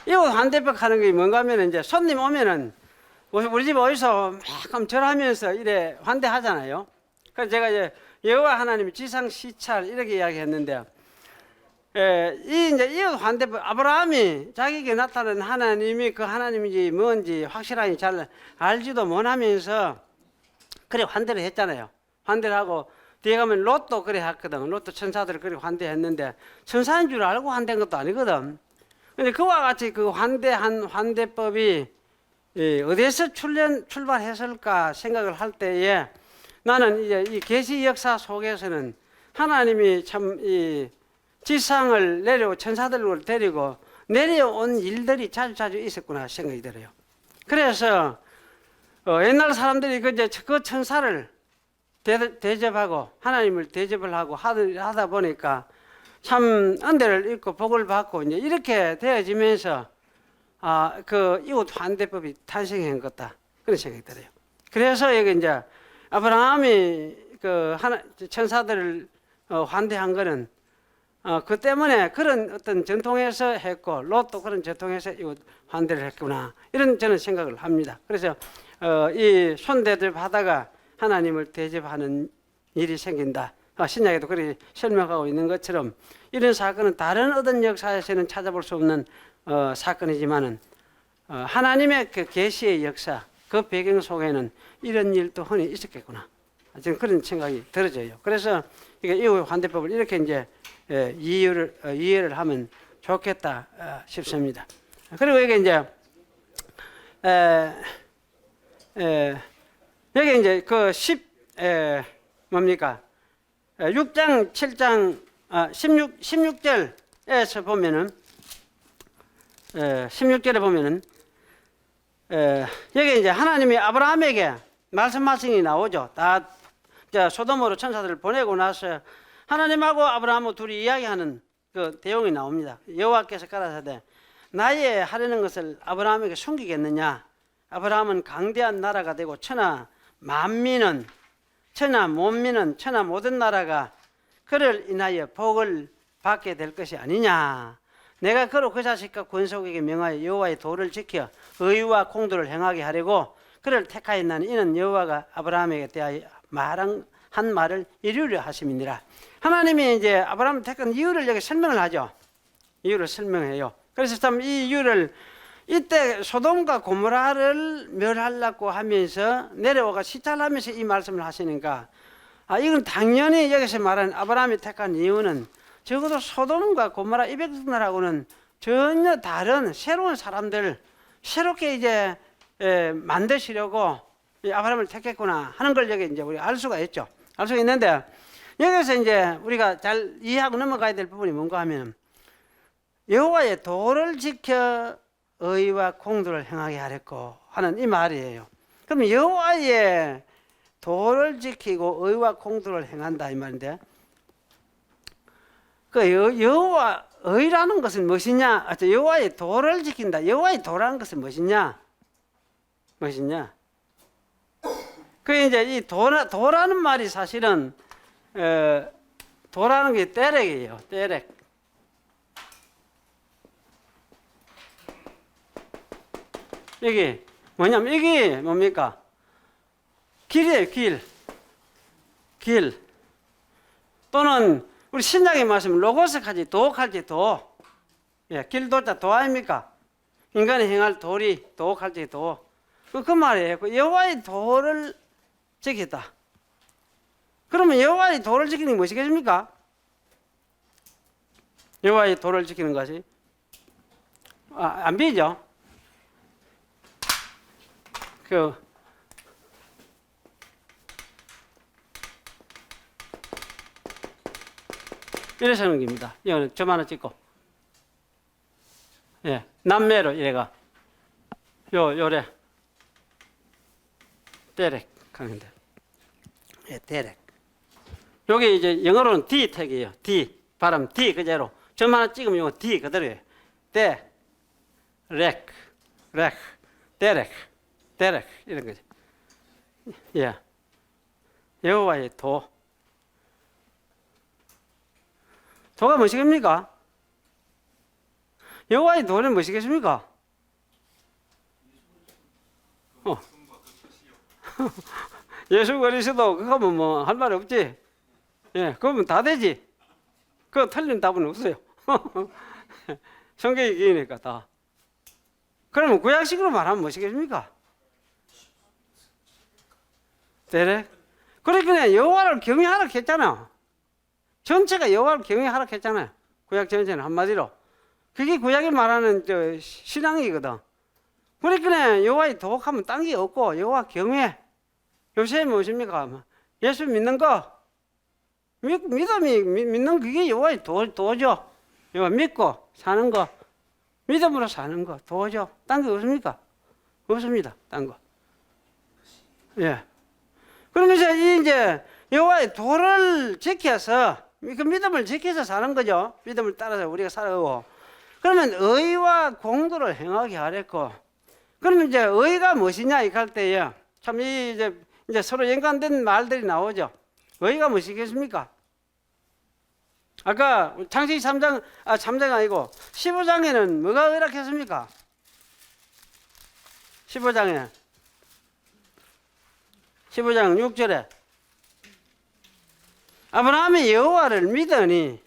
이웃 환대법 하는 게 뭔가 하면 이제 손님 오면은 우리 집 어디서 막 절하면서 이래 환대하잖아요. 그래서 제가 이제 여호와 하나님의 지상 시찰 이렇게 이야기했는데, 이 이제 이웃 환대법 아브라함이 자기에게 나타난 하나님이 그 하나님인지 뭔지 확실하게 잘 알지도 못하면서 그래 환대를 했잖아요. 환대를 하고 뒤에 가면 롯도 그래 했거든. 롯도 천사들을 그래 환대했는데 천사인 줄 알고 환대한 것도 아니거든. 근데 그와 같이 그 환대한 환대법이 어디에서 출발했을까 생각을 할 때에 나는 이제 이 계시 역사 속에서는 하나님이 참 이 지상을 내려오 천사들을 데리고 내려온 일들이 자주 있었구나 생각이 들어요. 그래서 옛날 사람들이 그 천사를 대접하고 하나님을 대접을 하고 하다 보니까 참 은혜를 입고 복을 받고 이제 이렇게 되어지면서 그 이웃 환대법이 탄생한 것 같다 그런 생각이 들어요. 그래서 여기 이제 아브라함이 그 천사들을 환대한 거는 그 때문에 그런 어떤 전통에서 했고 롯도 그런 전통에서 이웃 환대를 했구나 이런 저는 생각을 합니다. 그래서 이 손대접 하다가 하나님을 대접하는 일이 생긴다. 신약에도 그렇게 설명하고 있는 것처럼 이런 사건은 다른 어떤 역사에서는 찾아볼 수 없는 사건이지만은 하나님의 그 계시의 역사 그 배경 속에는 이런 일도 흔히 있었겠구나 저는 그런 생각이 들어져요. 그래서 이게 이후 환대법을 이렇게 이제 이해를 하면 좋겠다 싶습니다. 그리고 이게 이제 여기 이제 그 6장 7장 16절에서 보면은 16절에 보면은 여기 이제 하나님이 아브라함에게 말씀하신 나오죠. 다 소돔으로 천사들을 보내고 나서 하나님하고 아브라함하고 둘이 이야기하는 그 내용이 나옵니다. 여호와께서 가라사대 나의 하려는 것을 아브라함에게 숨기겠느냐? 아브라함은 강대한 나라가 되고 천하 만민은 천하 만민은 천하 모든 나라가 그를 인하여 복을 받게 될 것이 아니냐. 내가 그로 그 자식과 권속에게 명하여 여호와의 도를 지켜 의와 공도를 행하게 하려고 그를 택하였나니 이는 여호와가 아브라함에게 대하여 한 말을 이루려 하심이니라. 하나님이 이제 아브라함을 택한 이유를 여기 설명을 하죠. 이유를 설명해요. 그래서 참 이 이유를 이때 소돔과 고모라를 멸하려고 하면서 내려오가 시찰하면서 이 말씀을 하시니까 이건 당연히 여기서 말하는 아브라함이 택한 이유는 적어도 소돔과 고모라 이 백성들하고는 전혀 다른 새로운 사람들 새롭게 이제 만드시려고 아브라함을 택했구나 하는 걸 여기 이제 우리가 알 수가 있죠. 알 수가 있는데 여기서 이제 우리가 잘 이해하고 넘어가야 될 부분이 뭔가 하면 여호와의 도를 지켜 의와 공도를 행하게 하랬고 하는 이 말이에요. 그럼 여호와의 도를 지키고 의와 공도를 행한다 이 말인데 그 여호와 의라는 것은 무엇이냐? 여호와의 도를 지킨다. 여호와의 도라는 것은 무엇이냐? 그 이제 이 도라는 말이 사실은 도라는 게 때렉이에요. 때렉. 이게 뭐냐면 이게 뭡니까? 길이에요. 길. 또는 우리 신약의 말씀 로고스까지 도옥할지 도. 예, 길도자 도 아닙니까? 인간이 행할 도리 도옥할지 도. 그 말이에요. 그 여호와의 도를 지키다. 그러면 여호와의 도를 지키는 게 무엇이겠습니까? 여호와의 도를 지키는 것이 안 비죠. 이래서 하는 겁니다. 이거는 점 하나 찍고. 예, 남매로 이래가. 요래. 데렉 하는데. 예, 데렉. 요게 이제 영어로는 D 택이에요. D. 발음 D 그대로. 점 하나 찍으면 이거 D 그대로예요. 데렉. 데렉 이런 거죠. 예. 여호와의 도. 도가 무엇이겠습니까? 여호와의 도는 무엇이겠습니까? 예수 그리스도 그거면 뭐 할 말 없지. 예, 그러면 다 되지. 그거 틀린 답은 없어요. 성경이 기니까 다. 그러면 구약식으로 말하면 무엇이겠습니까? 데렉. 그러니까 여호와를 경외하라 했잖아. 전체가 여호와를 경외하라 했잖아요. 구약 전체는 한마디로. 그게 구약이 말하는 신앙이거든. 그러니까 여호와의 도곡하면 딴 게 없고 여호와 경외. 요새 무엇입니까? 예수 믿는 거. 믿음이 믿는 그게 여호와의 도죠. 여호와 믿고 사는 거. 믿음으로 사는 거. 도죠. 딴 게 없습니까? 없습니다. 딴 거. 예. 그러면서 이제 여호와의 도를 지켜서 그 믿음을 지켜서 사는 거죠. 믿음을 따라서 우리가 살아가고. 그러면 의와 공도를 행하게 하랬고. 그러면 이제 의가 무엇이냐 이렇게 할 때에 참 이제 서로 연관된 말들이 나오죠. 의가 무엇이겠습니까? 아까 창세기 3장 3장 아니고 15장에는 뭐가 의라고 했습니까? 15장 6절에 아브라함이 여호와를 믿으니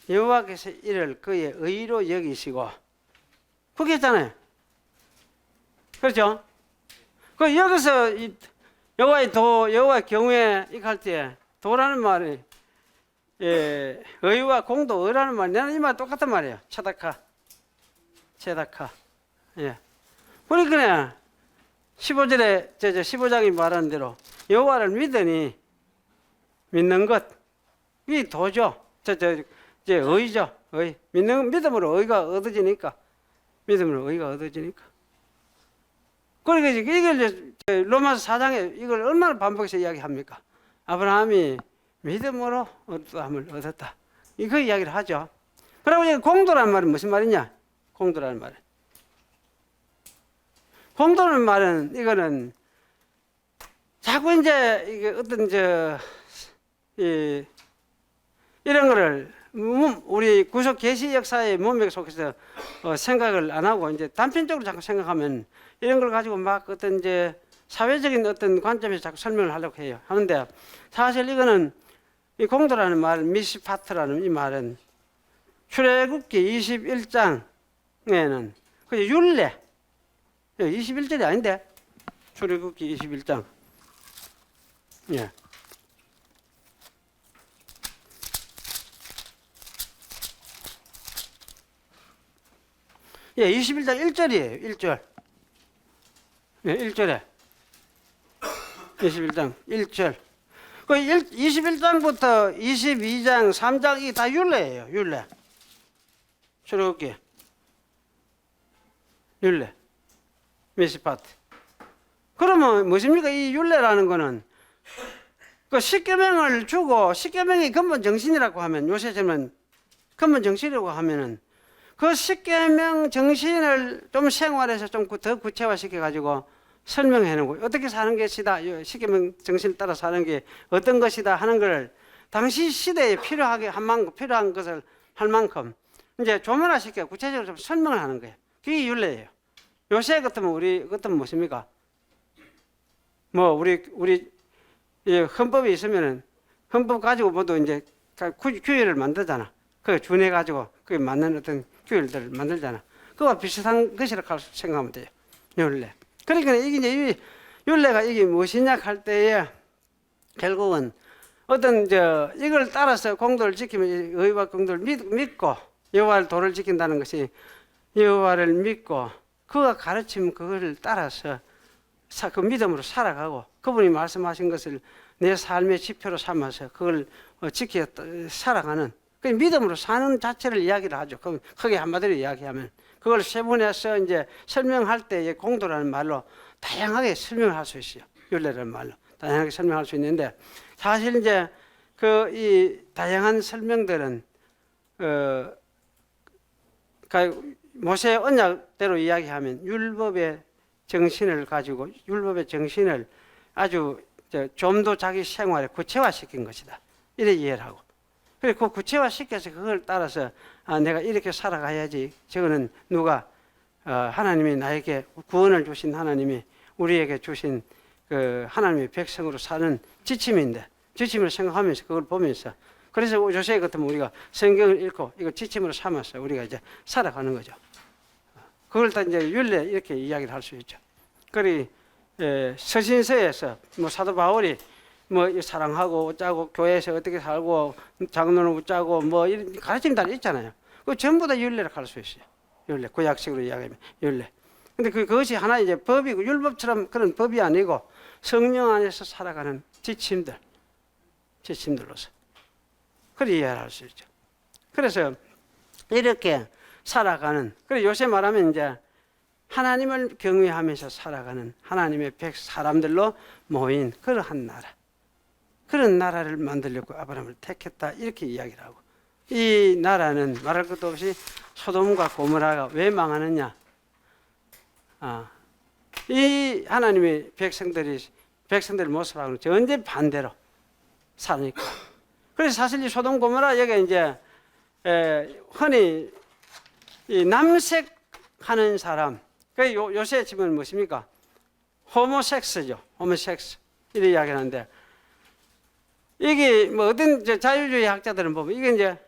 여호와께서 이를 그의 의로 여기시고 그렇게 했잖아요. 그렇죠? 그 여기서 여호와의 경우에 이거 할 때 도라는 말이 의와 공도 의라는 말, 나는 이 말 똑같은 말이에요. 체다카. 예. 그러니까 15절에 15장이 말하는 대로 여호와를 믿으니 믿는 것, 이 도죠. 이제 의죠. 믿음으로 의가 얻어지니까. 그러니까 이걸 로마서 4장에 이걸 얼마나 반복해서 이야기합니까? 아브라함이 믿음으로 어떠함을 얻었다. 이거 이야기를 하죠. 그리고 이제 공도라는 말은 무슨 말이냐? 공도라는 말은 이거는 자꾸 이제 이게 어떤 이런 거를 우리 구속 계시 역사의 문맥 속에서 생각을 안 하고 이제 단편적으로 자꾸 생각하면 이런 걸 가지고 막 어떤 사회적인 어떤 관점에서 자꾸 설명을 하려고 해요. 하는데 사실 이거는 이 공도라는 말, 미시파트라는 이 말은 출애굽기 21장에는 그 율례 21절이 아닌데 출애굽기 21장 예. 예, 21장 1절이에요. 1절. 네, 1절에. 21장 1절. 그 21장부터 22장 3장 이게 다 율례예요. 율례. 출애굽기. 율례. 미스파트. 그러면 무엇입니까? 이 율례라는 거는 그 십계명을 주고 십계명이 근본 정신이라고 하면 요새 저는 근본 정신이라고 하면은 그 십계명 정신을 좀 생활해서 좀 더 구체화시켜 가지고 설명해 놓고 어떻게 사는 것이다. 십계명 정신을 따라 사는 게 어떤 것이다 하는 걸 당시 시대에 필요한 것을 할 만큼 이제 조문화시켜 구체적으로 좀 설명을 하는 거예요. 그게 율례예요. 요새 같으면 우리 같으면 무엇입니까? 뭐 우리 헌법이 있으면은 헌법 가지고 모두 이제 규율을 만들잖아. 그 준해 가지고 그게 맞는 어떤 규율들을 만들잖아. 그와 비슷한 것이라고 생각하면 돼요. 율례. 그러니까 이게 이제 율례가 이게 무엇이냐 할 때에 결국은 어떤 이걸 따라서 공도를 지키면 의와 공도를 믿고 여호와의 도를 지킨다는 것이 여호와를 믿고 그가 가르치면 그것을 따라서 그 믿음으로 살아가고 그분이 말씀하신 것을 내 삶의 지표로 삼아서 그걸 지켜 살아가는 그 믿음으로 사는 자체를 이야기를 하죠. 크게 한마디로 이야기하면 그걸 세분해서 이제 설명할 때 공도라는 말로 다양하게 설명을 할 수 있어요. 율례라는 말로 다양하게 설명할 수 있는데 사실 이제 이 다양한 설명들은 모세 언약대로 이야기하면 율법의 정신을 가지고 율법의 정신을 아주 좀 더 자기 생활에 구체화시킨 것이다. 이래 이해를 하고. 그리고 그 구체화시켜서 그걸 따라서 내가 이렇게 살아가야지. 저거는 누가 하나님이 나에게 구원을 주신 하나님이 우리에게 주신 그 하나님의 백성으로 사는 지침인데 지침을 생각하면서 그걸 보면서 그래서 요새 같으면 우리가 성경을 읽고 이거 지침으로 삼아서 우리가 이제 살아가는 거죠. 그걸 다 이제 율례 이렇게 이야기를 할 수 있죠. 그리 서신서에서 뭐 사도 바울이 뭐 사랑하고 어쩌고 교회에서 어떻게 살고 장로는 어쩌고 뭐 이런 가르침이 다 있잖아요. 그 전부 다 율례를 할 수 있어요. 율례 구약식으로 이야기하면 율례. 근데 그것이 하나 이제 법이고 율법처럼 그런 법이 아니고 성령 안에서 살아가는 지침들로서 그렇게 이해를 할 수 있죠. 그래서 이렇게 살아가는 그리고 요새 말하면 이제 하나님을 경외하면서 살아가는 하나님의 사람들로 모인 그러한 나라 그런 나라를 만들려고 아브라함을 택했다 이렇게 이야기를 하고 이 나라는 말할 것도 없이 소돔과 고모라가 왜 망하느냐 이 하나님의 백성들의 모습하고는 전제 반대로 사니까 그래서 사실 이 소돔 고모라 여기 이제 흔히 이 남색하는 사람 그 요새 지금 무엇입니까? 호모섹스죠. 호모섹스 이렇게 이야기하는데 이게 뭐 어떤 자유주의 학자들은 보면 이게 이제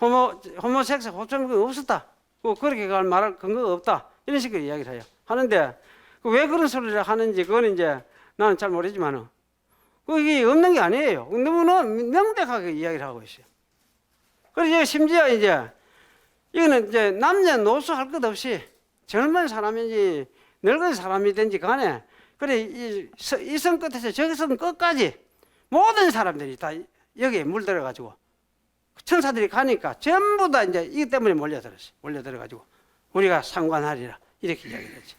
호모섹스 호점이 없었다. 그렇게 말할 근거가 없다. 이런 식으로 이야기를 해요. 하는데 왜 그런 소리를 하는지 그건 이제 나는 잘 모르지만은 그게 없는 게 아니에요. 너무나 명백하게 이야기를 하고 있어요. 그래서 심지어 이제 이거는 이제 남녀노소 할 것 없이 젊은 사람인지 늙은 사람이든지 간에 그래 이 성 끝에서 저 성 끝까지 모든 사람들이 다 여기에 물들어가지고 천사들이 가니까 전부 다 이제 이것 때문에 몰려들었어요. 몰려들어가지고 우리가 상관하리라 이렇게 이야기를 했지.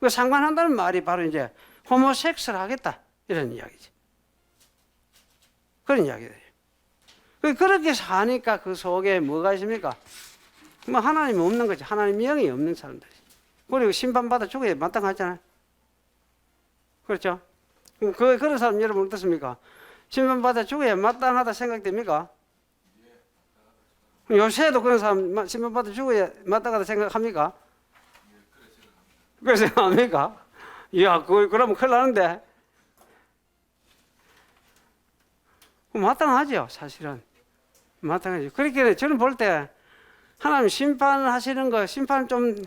그 상관한다는 말이 바로 이제 호모섹스를 하겠다 이런 이야기지. 그런 이야기들이에요. 그렇게 사니까 그 속에 뭐가 있습니까? 뭐 하나님이 없는 거지. 하나님 영이 없는 사람들이. 그리고 심판받아 죽어야 마땅하잖아요. 그렇죠? 그런 사람 여러분 어떻습니까? 심판받아 죽어야 마땅하다 생각됩니까? 요새도 그런 사람 심판받아 죽어야 마땅하다 생각합니까? 그래서 생각합니까? 이야, 그러면 큰일 나는데. 마땅하죠, 사실은. 마땅하죠. 그렇게 저는 볼 때 하나님 심판하시는 거, 심판 좀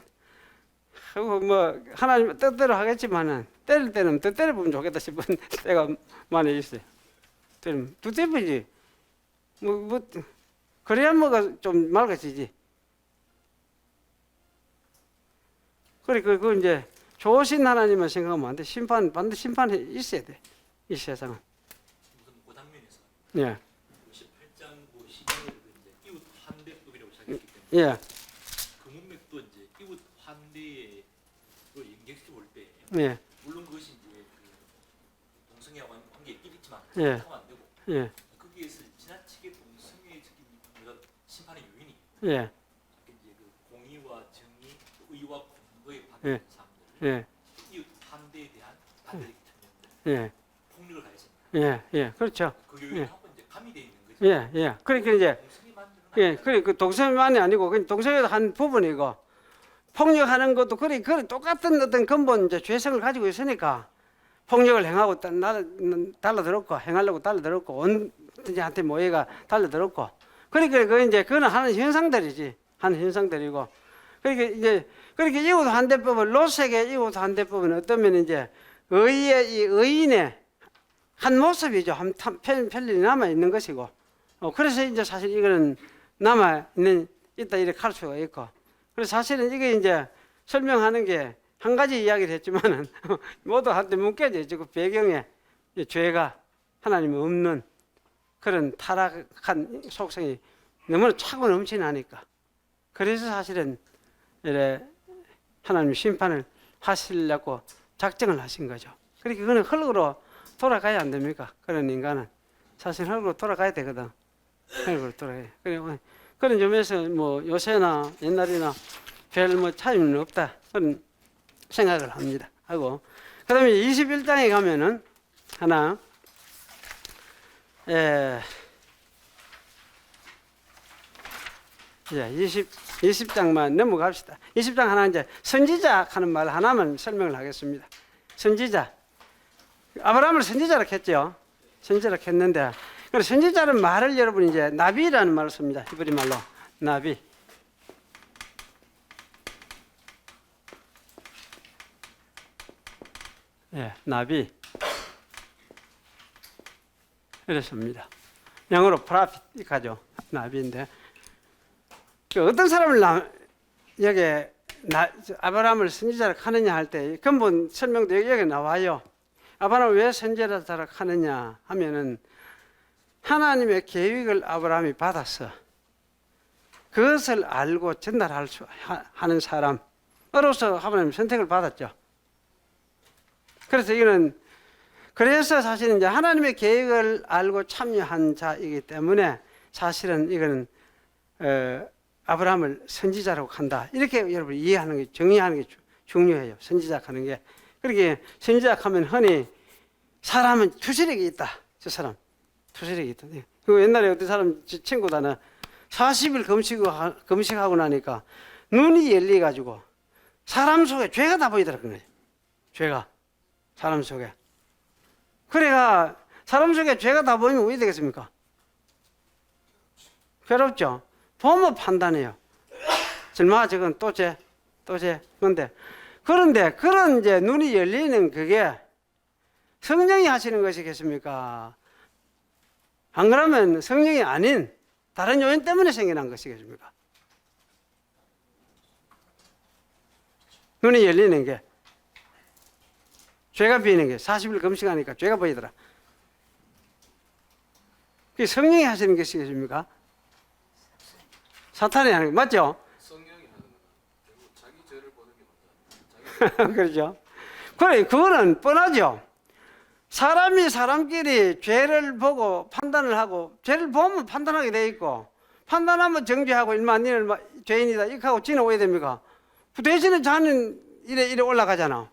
하고 뭐 하나님 뜻대로 하겠지만은 때릴 때는 더 때려보면 좋겠다 싶은 때가 많이 있어요. 때리면 두 때리지. 뭐 그래야 뭐가 좀 맑아지지. 그래 그 이제 좋으신 하나님만 생각하면 안 돼. 반드시 심판이 있어야 돼. 이 세상은. 무슨 고단면에서 예. 18장 12절에도 이제 이웃 환대법이라고 시작했기 때문에 예. 그 문맥도 이제 이웃 환대로 연결시켜 볼 때 예. 물론 그것이 이제 그 동성애 관계에 끼리지만 예. 하면 안 되고 예. 거기에서 지나치게 동성애적인 어떤 심판의 요인이 예. 이제 그 공의와 정의, 의와 공의에 예. 반대하는 사람들, 예. 이웃 환대에 대한 반대이기 때문에 예. 폭력을 가했습니다. 예. 예. 그렇죠. 그 요인하고 이제 가미되어 있는 거죠. 예. 예. 그러니까 이제 동성애만은 예, 그래 그 동성애만이 아니고 그 동성애도 한 부분이고 폭력하는 것도 그래 똑같은 어떤 근본 이제 죄성을 가지고 있으니까 폭력을 행하고 달라들었고 행하려고 달라들었고 언제한테 모해가 달라들었고 그러니까 그 이제 그거는 하는 현상들이지 하는 현상들이고 그러니까 이제 그렇게 이웃 환대법을 로색의 이웃 환대법은 어떠면 이제 의의 이 의인의 한 모습이죠 한 편리 남아 있는 것이고 그래서 이제 사실 이거는 남아 있다 이렇게 할 수가 있고 그래서 사실은 이게 이제 설명하는 게 한 가지 이야기를 했지만은 모두 한테 묶여져 있죠. 그 배경에 죄가 하나님이 없는 그런 타락한 속성이 너무나 차고 넘치나니까 그래서 사실은 이래 하나님 심판을 하시려고 작정을 하신 거죠. 그러니까 그거는 흙으로 돌아가야 안 됩니까? 그런 인간은 사실 흙으로 돌아가야 되거든. 흙으로 돌아가야. 그런 점에서 뭐 요새나 옛날이나 별 뭐 차이는 없다 그런 생각을 합니다. 하고 그다음에 21장에 가면은 하나 20장만 넘어갑시다. 20장 하나 이제 선지자 하는 말 하나만 설명을 하겠습니다. 선지자 아브라함을 선지자라 했죠. 선지자라 했는데 그래서 선지자는 말을 여러분 이제 나비라는 말을 씁니다. 히브리 말로 나비. 예, 나비. 이랬습니다. 영어로 프라핏이죠. 나비인데 어떤 사람을 여기 아브라함을 선지자라 하느냐 할 때 근본 설명도 여기 나와요. 아브라함을 왜 선지자라 하느냐 하면은 하나님의 계획을 아브라함이 받았어. 그것을 알고 전달할 수 하는 사람으로서 아브라함이 선택을 받았죠. 그래서 이거는 그래서 사실은 이제 하나님의 계획을 알고 참여한 자이기 때문에 사실은 이거는 아브라함을 선지자라고 한다. 이렇게 여러분 이해하는 게 정의하는 게 중요해요. 선지자 하는 게. 그렇게 선지자 하면 흔히 사람은 투시력이 있다. 저 사람 투시력이 있다. 그 옛날에 어떤 사람 친구도 하나 40일 금식하고 나니까 눈이 열려 가지고 사람 속에 죄가 다 보이더라고요. 그런 거예요. 죄가 사람 속에. 그래가 사람 속에 죄가 다 보이면 왜 되겠습니까? 괴롭죠. 보면 판단해요. 설마 저건 또 죄. 근데 그런데 그런 이제 눈이 열리는 그게 성령이 하시는 것이겠습니까? 안 그러면 성령이 아닌 다른 요인 때문에 생겨난 것이겠습니까? 눈이 열리는 게, 죄가 비는 게, 40일 금식하니까 죄가 보이더라. 그게 성령이 하시는 것이겠습니까? 사탄이 하는 거 맞죠? 성령이 하는 건 결국 자기 죄를 보는 게 맞다. 그렇죠. 그래, 그거는 뻔하죠. 사람이 사람끼리 죄를 보고 판단을 하고, 죄를 보면 판단하게 돼 있고, 판단하면 정죄하고, 일만 니는 죄인이다 이렇게 하고 지나오야 됩니까? 그 대신에 자는 이래 올라가잖아.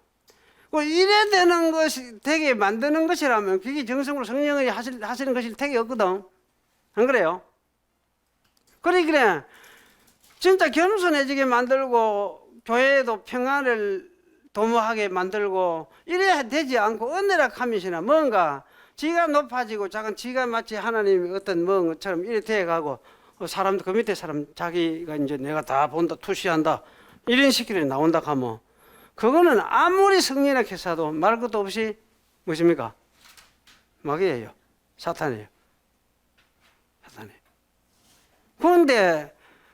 이래 되는 것이 되게 만드는 것이라면 그게 정성으로 성령이 하시는 것이 되게 없거든. 안 그래요? 그래 진짜 겸손해지게 만들고 교회에도 평안을 도모하게 만들고 이래야 되지 않고 은혜락하면서나 뭔가 지가 높아지고 작은 지가 마치 하나님의 어떤 뭐 것처럼 이래 돼가고 사람도 그 밑에 사람 자기가 이제 내가 다 본다 투시한다 이런 식으로 나온다 하면 그거는 아무리 성령이라 해서도 말 것도 없이 무엇입니까? 마귀예요. 사탄이에요. 사탄이에요.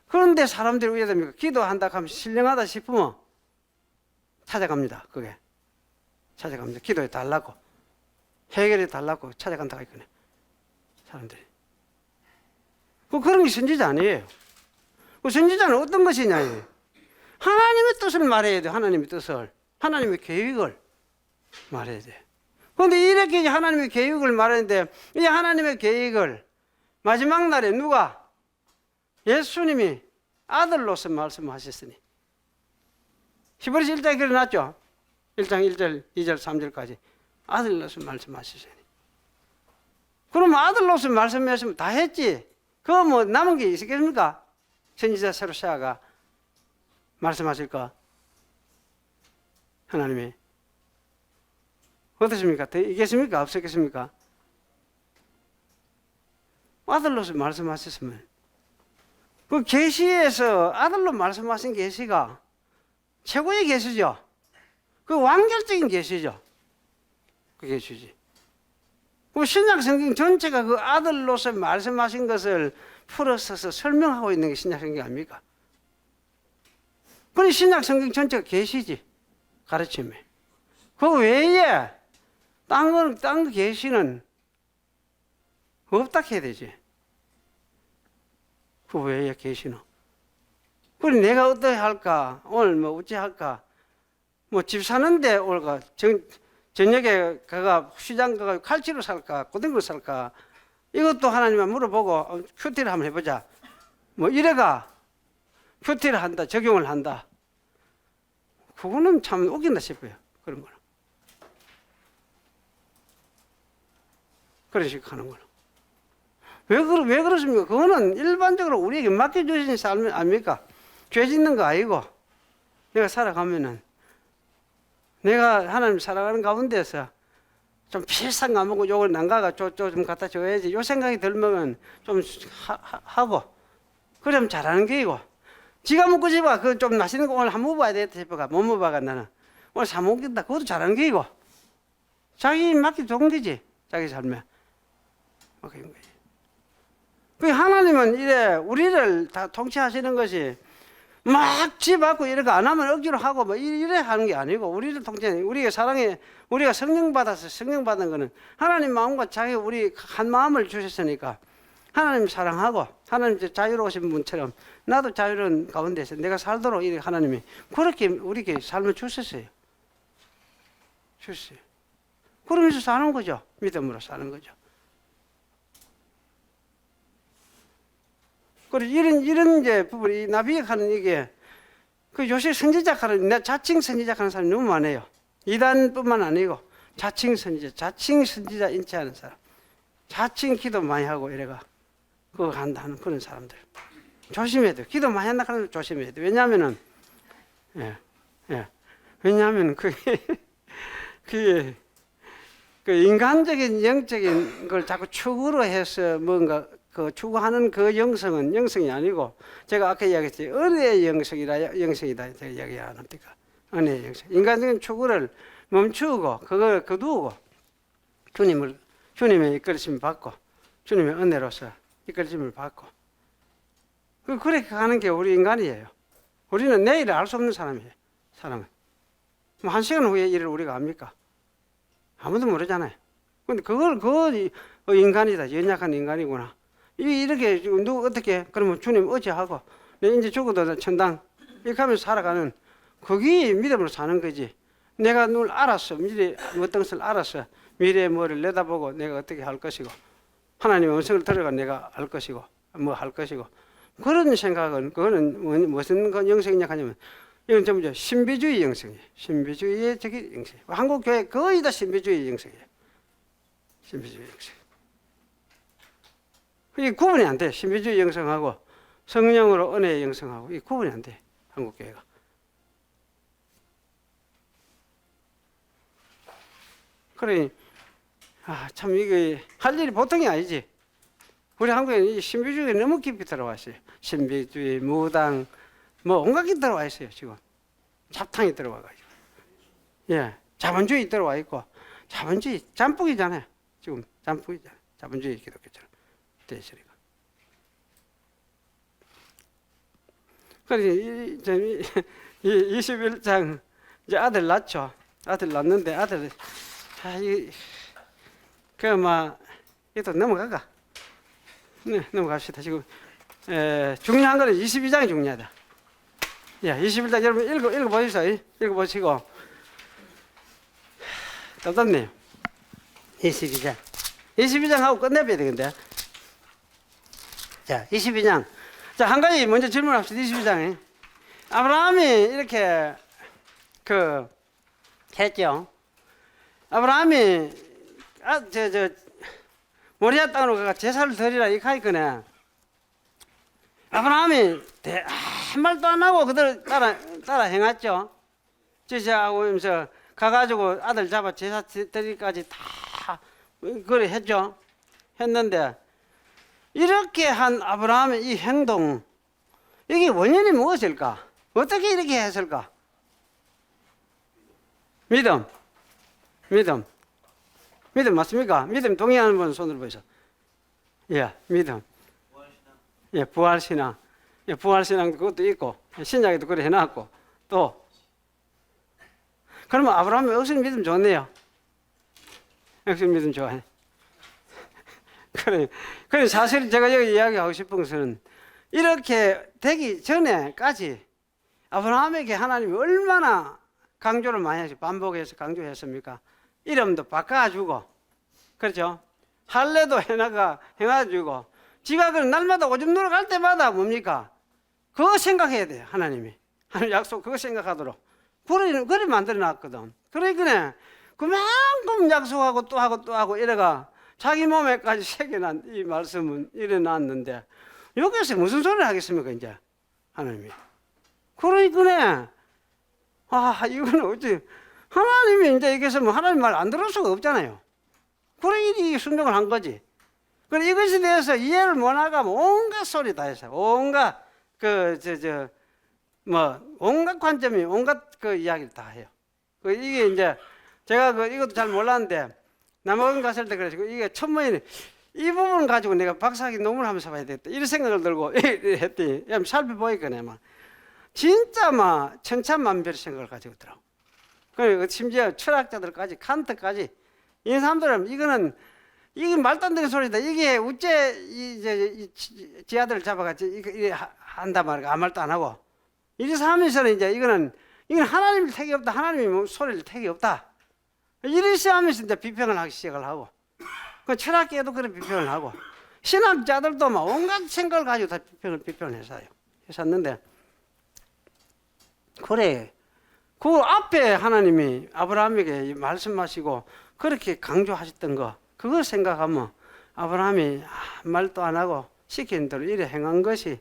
그런데 사람들이 왜 됩니까? 기도한다 하면 신령하다 싶으면 찾아갑니다. 그게 찾아갑니다. 기도해 달라고 해결해 달라고 찾아간다고 했거든요. 사람들이. 그런 게 선지자 아니에요. 그 선지자는 어떤 것이냐? 하나님의 뜻을 말해야 돼. 하나님의 뜻을, 하나님의 계획을 말해야 돼. 그런데 이렇게 이제 하나님의 계획을 말하는데 이 하나님의 계획을 마지막 날에 누가? 예수님이 아들로서 말씀하셨으니. 히브리서 1장에 그려놨죠. 1장 1절, 2절, 3절까지 아들로서 말씀하셨으니. 그럼 아들로서 말씀하시면 다 했지. 그거 뭐 남은 게 있겠습니까? 선지자 새로 세아가 말씀하실까? 하나님이 어떻습니까? 더 있겠습니까? 없었겠습니까? 아들로서 말씀하셨으면 그 계시에서 아들로 말씀하신 계시가 최고의 계시죠. 그 완결적인 계시죠. 그 계시지. 그 신약 성경 전체가 그 아들로서 말씀하신 것을 풀어서서 설명하고 있는 게 신약 성경 아닙니까? 그래 신약 성경 전체가 계시지. 가르침에. 그 외에 딴 계시는 없다 해야 되지. 그 외에 계시는. 그래 내가 어떻게 할까? 오늘 뭐 어찌 할까? 뭐 집 사는데 올까? 저녁에 가가 시장 가가 칼치로 살까? 고등으로 살까? 이것도 하나님한테 물어보고 큐티를 한번 해보자. 뭐 이래가 큐티를 한다, 적용을 한다. 그거는 참 웃긴다 싶어요. 그런 거는. 그런 식으로 하는 거는. 왜 그렇습니까? 그거는 일반적으로 우리에게 맡겨주신 삶 아닙니까? 죄 짓는 거 아니고 내가 살아가면은 내가 하나님 살아가는 가운데서 좀 비싼 거 먹고 요걸 난가가 좀 갖다 줘야지 요 생각이 들면 좀 하고 그러면 잘하는 게이고 지가 먹고 싶어 그 좀 맛있는 거 오늘 한번 먹어봐야 되겠다 싶어가 못 먹어봐가 나는 오늘 사 먹겠다 그것도 잘하는 게이고 자기 맡기 좋은 거지 자기 삶에 맡기는 거지. 그 하나님은 이래 우리를 다 통치하시는 것이 막 집받고 이렇게 안 하면 억지로 하고 뭐 이래 하는 게 아니고 우리를 통치하는 우리가 사랑해 우리가 성령 받아서 성령 받은 거는 하나님 마음과 자기 우리 한 마음을 주셨으니까 하나님 사랑하고 하나님 자유로우신 분처럼 나도 자유로운 가운데서 내가 살도록 이렇게 하나님이 그렇게 우리에게 삶을 주셨어요. 주셨어요. 그러면서 사는 거죠. 믿음으로 사는 거죠. 그리고 이런 이제 부분이 나비가 하는 이게 그 요새 선지자 하는 자칭 선지자 하는 사람이 너무 많아요. 이단뿐만 아니고 자칭 선지자 인치하는 사람, 자칭 기도 많이 하고 이래가 그거 한다는 그런 사람들 조심해야 돼요. 기도 많이 한다 하는 조심해야 돼요. 왜냐하면은 왜냐하면 그게 그 인간적인 영적인 걸 자꾸 축으로 해서 뭔가 그 추구하는 그 영성이 아니고 제가 아까 이야기했지 은혜의 영성이다 제가 이야기 안 합니까? 은혜의 영생. 인간적인 추구를 멈추고 그걸 거두고 주님의 이끌심을 받고 주님의 은혜로서 이끌심을 받고 그렇게 가는 게 우리 인간이에요. 우리는 내일을 알 수 없는 사람이에요. 사람은 뭐 1시간 후에 일을 우리가 압니까? 아무도 모르잖아요. 근데 그걸 인간이다. 연약한 인간이구나. 이렇게 누구 어떻게 그러면 주님 어찌하고 내 이제 죽어도 천당 이렇게 하면서 살아가는 그게 믿음으로 사는 거지. 내가 늘 알았어. 미래 어떤 것을 알았어. 미래의 뭐를 내다보고 내가 어떻게 할 것이고 하나님의 음성을 들어가 내가 알 것이고 뭐 할 것이고 그런 생각은 그거는 무슨 영성이냐 하냐면 이건 전부 신비주의 영성이에요. 신비주의의 저기 영성. 한국 교회 거의 다 신비주의 영성이에요. 신비주의 영성. 이게 구분이 안 돼. 신비주의 영성하고 성령으로 은혜의 영성하고 이게 구분이 안 돼. 한국 교회가. 그러니 참 이게 할 일이 보통이 아니지. 우리 한국에는 이 신비주의가 너무 깊이 들어와 있어요. 신비주의, 무당, 뭐 온갖 게 들어와 있어요. 지금 잡탕이 들어와 가지고. 예, 자본주의 들어와 있고 자본주의 잠복이잖아요. 지금 잠복이잖아요. 자본주의 기독교처럼 돼 있으니까. 그래서 21장 이제 아들 낳죠. 아들 낳는데 아들 이또 넘어갈까? 네, 넘어갑시다. 지금 중요한 거는 22장이 중요하다. 야, 21장 여러분 읽어보시죠. 읽어보시고 답답네요. 22장 하고 끝내봐야 되겠는데. 자, 22장. 자, 한 가지 먼저 질문합시다. 22장에 아브라함이 이렇게 했죠. 아브라함이 모리아 땅으로 가서 제사를 드리라 이렇게 하니까 아브라함이 한 말도 안 하고 그대로 따라 행했죠. 제사하고 하면서 가가지고 아들 잡아 제사 드리기까지 다 그래 했죠. 했는데 이렇게 한 아브라함의 이 행동 이게 원인이 무엇일까? 어떻게 이렇게 했을까? 믿음 맞습니까? 믿음 동의하는 분 손을 보이소. 예, 믿음. 예, 부활신앙. 예, 부활신앙도 그것도 있고 신약에도 그래 해놨고 또 그러면 아브라함이 억수로 믿음 좋네요. 억수로 믿음 좋아해. 그래 사실 제가 여기 이야기하고 싶은 것은 이렇게 되기 전에까지 아브라함에게 하나님이 얼마나 강조를 많이 하시고 반복해서 강조했습니까? 이름도 바꿔주고 그렇죠? 할례도 해가지고 지가 그 날마다 오줌 누러 갈 때마다 뭡니까? 그거 생각해야 돼요. 하나님 약속 그거 생각하도록 그래 만들어놨거든. 그러니까 그만큼 약속하고 또 하고 이래가 자기 몸에까지 새겨난 이 말씀은 일어났는데 여기서 무슨 소리를 하겠습니까 이제 하나님이. 그러니까 이거는 어찌 하나님이 이제 여기서 뭐 하나님 말 안 들을 수가 없잖아요. 그래 이 순종을 한 거지. 그래 이것에 대해서 이해를 못 하가면 온갖 소리 다 했어요. 온갖 온갖 관점이 온갖 그 이야기를 다 해요. 이게 이제 제가 이것도 잘 몰랐는데 남아공 갔을 때 그래가지고 이게 천문이 이 부분 가지고 내가 박사학위 논문을 하면서 봐야 되겠다 이런 생각을 들고 했더니 살펴보니까 막 진짜 막 천차만별 생각을 가지고 있더라고. 그리고 심지어 철학자들까지 칸트까지 이 사람들은 이게 말도 안 되는 소리다. 이게 어째 지 아들을 잡아가지고 이게 한단 말이야. 아무 말도 안 하고 이래서 하면서는 이제 이거는 하나님의 택이 없다. 하나님의 소리를 택이 없다. 이래서 하면서 이제 비평을 하기 시작을 하고 그 철학계도 그런 비평을 하고 신학자들도 막 온갖 생각을 가지고 다 비평을 했었는데 그래 그 앞에 하나님이 아브라함에게 말씀하시고 그렇게 강조하셨던 거 그걸 생각하면 아브라함이 말도 안 하고 시키는 대로 이래 행한 것이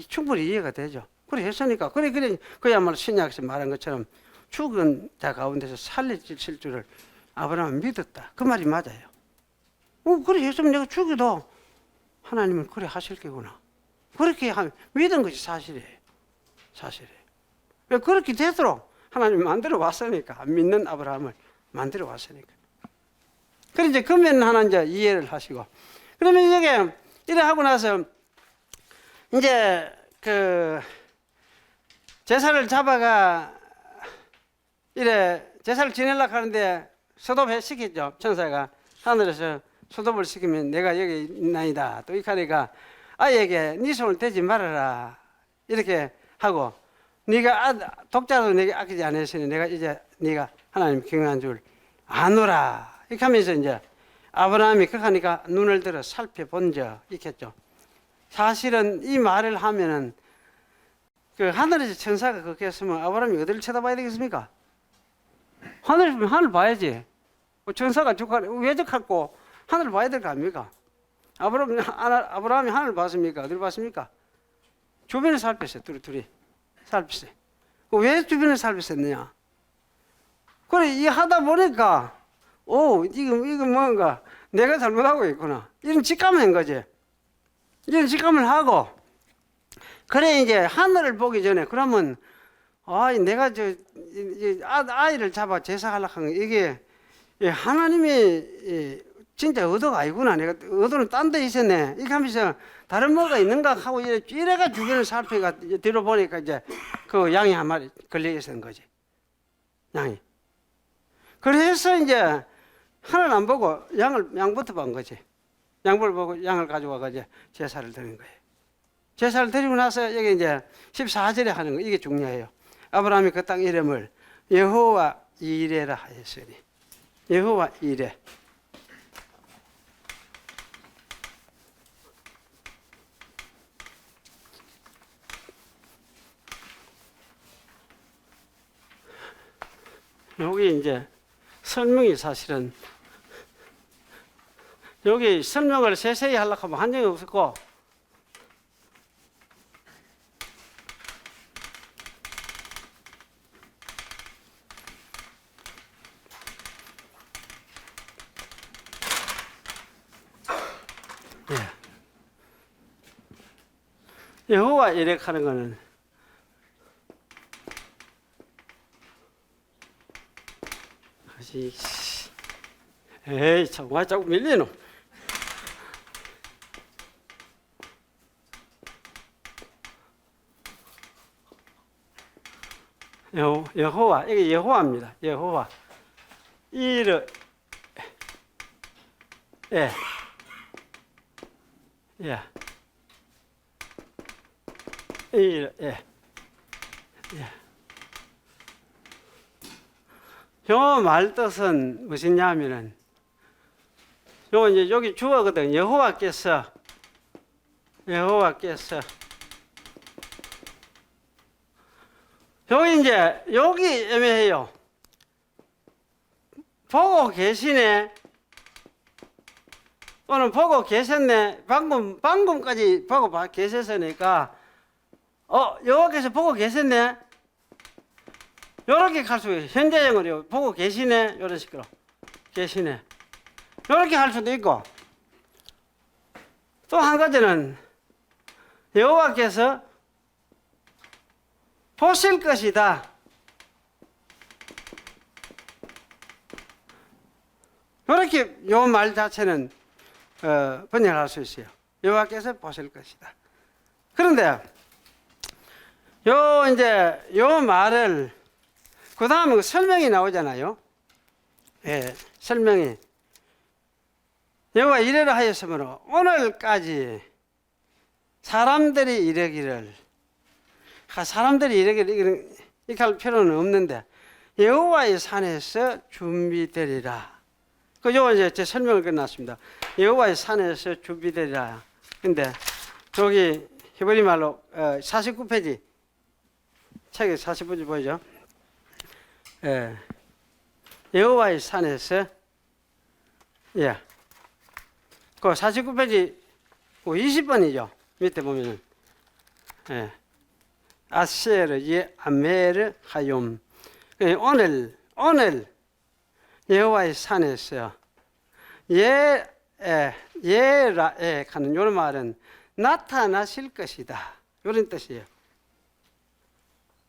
충분히 이해가 되죠. 그래 했으니까 그야말로 신약에서 말한 것처럼 죽은 자 가운데서 살려질 줄을 아브라함은 믿었다. 그 말이 맞아요. 그래 했으면 내가 죽여도 하나님은 그래 하실 게구나. 그렇게 믿은 것이 사실이에요. 왜 그렇게 되도록 하나님 만들어 왔으니까. 안 믿는 아브라함을 만들어 왔으니까. 그래 이제 그러면 하나 이제 이해를 하시고. 그러면 이게 이래 하고 나서 이제 그 제사를 잡아가 이래 제사를 지내려고 하는데 소독을 시키죠. 천사가 하늘에서 소독을 시키면 내가 여기 있나이다. 또 이카리가 아이에게 네 손을 대지 말아라 이렇게 하고 네가 독자도 내게 아끼지 않았으니 내가 이제 네가 하나님 경외한 줄 아노라 이렇게 하면서 이제 아브라함이 그렇게 하니까 눈을 들어 살펴본 적 있겠죠. 사실은 이 말을 하면은 그 하늘에서 천사가 그렇게 했으면 아브라함이 어디를 쳐다봐야 되겠습니까? 하늘 봐야지. 천사가 왜 적할고 하늘 봐야 될 거 아닙니까? 아브라함이 하늘 봤습니까? 어디를 봤습니까? 주변을 살폈어요. 둘이 살폈어요. 왜 주변을 살폈었느냐? 그래 이 하다 보니까 이거 뭔가 내가 잘못하고 있구나 이런 직감을 한 거지. 이런 직감을 하고 그래 이제 하늘을 보기 전에 그러면 내가 아이를 잡아 제사하려고 한 거 이게 하나님이 진짜 의도가 아니구나. 내가 의도는 딴 데 있었네. 이렇게 하면서 다른 뭐가 있는가 하고 이래가 주변을 살펴가 뒤로 보니까 이제 그 양이 한 마리 걸려 있었던 거지. 양이. 그래서 이제 하나는 안 보고 양부터 본 거지. 양을 보고 양을 가져와서 이제 제사를 드린 거예요. 제사를 드리고 나서 여기 이제 14절에 하는 거 이게 중요해요. 아브라함이 그 땅 이름을 여호와 이레라 하였으니. 여호와 이레. 여기 이제 설명이 사실은 여기 설명을 세세히 하려고 하면 한정이 없었고 여호와 이레 하는 거는 에이 정말 자꾸 밀리노. 여호와 이게 여호와입니다. 여호와 이르 예. 이르 예. 요 말 뜻은 무엇이냐 하면은 요 이제 여기 주어거든. 여호와께서 여기 이제 여기 애매해요. 보고 계시네. 오늘 보고 계셨네. 방금까지 보고 계셨으니까 여호와께서 보고 계셨네. 요렇게 할 수 있어요. 현재형으로 보고 계시네. 이런 식으로 계시네. 이렇게 할 수도 있고 또 한 가지는 여호와께서 보실 것이다. 이렇게 요 말 자체는 번역할 수 있어요. 여호와께서 보실 것이다. 그런데 요 말을 그 다음에 설명이 나오잖아요. 예, 설명이 여호와 이레라 하였으므로 오늘까지 사람들이 이르기를 이렇게 할 필요는 없는데 여호와의 산에서 준비되리라. 그요 이제 제 설명을 끝났습니다. 여호와의 산에서 준비되리라. 근데 저기 히브리 말로 49페이지 책에 49페이지 보이죠? 예. 여호와의 산에서 그 49페이지 20번이죠. 밑에 보면은 아세르 아메르 하욤. 오늘 여호와의 산에서 예라에 하는 요 말은 나타나실 것이다. 이런 뜻이에요.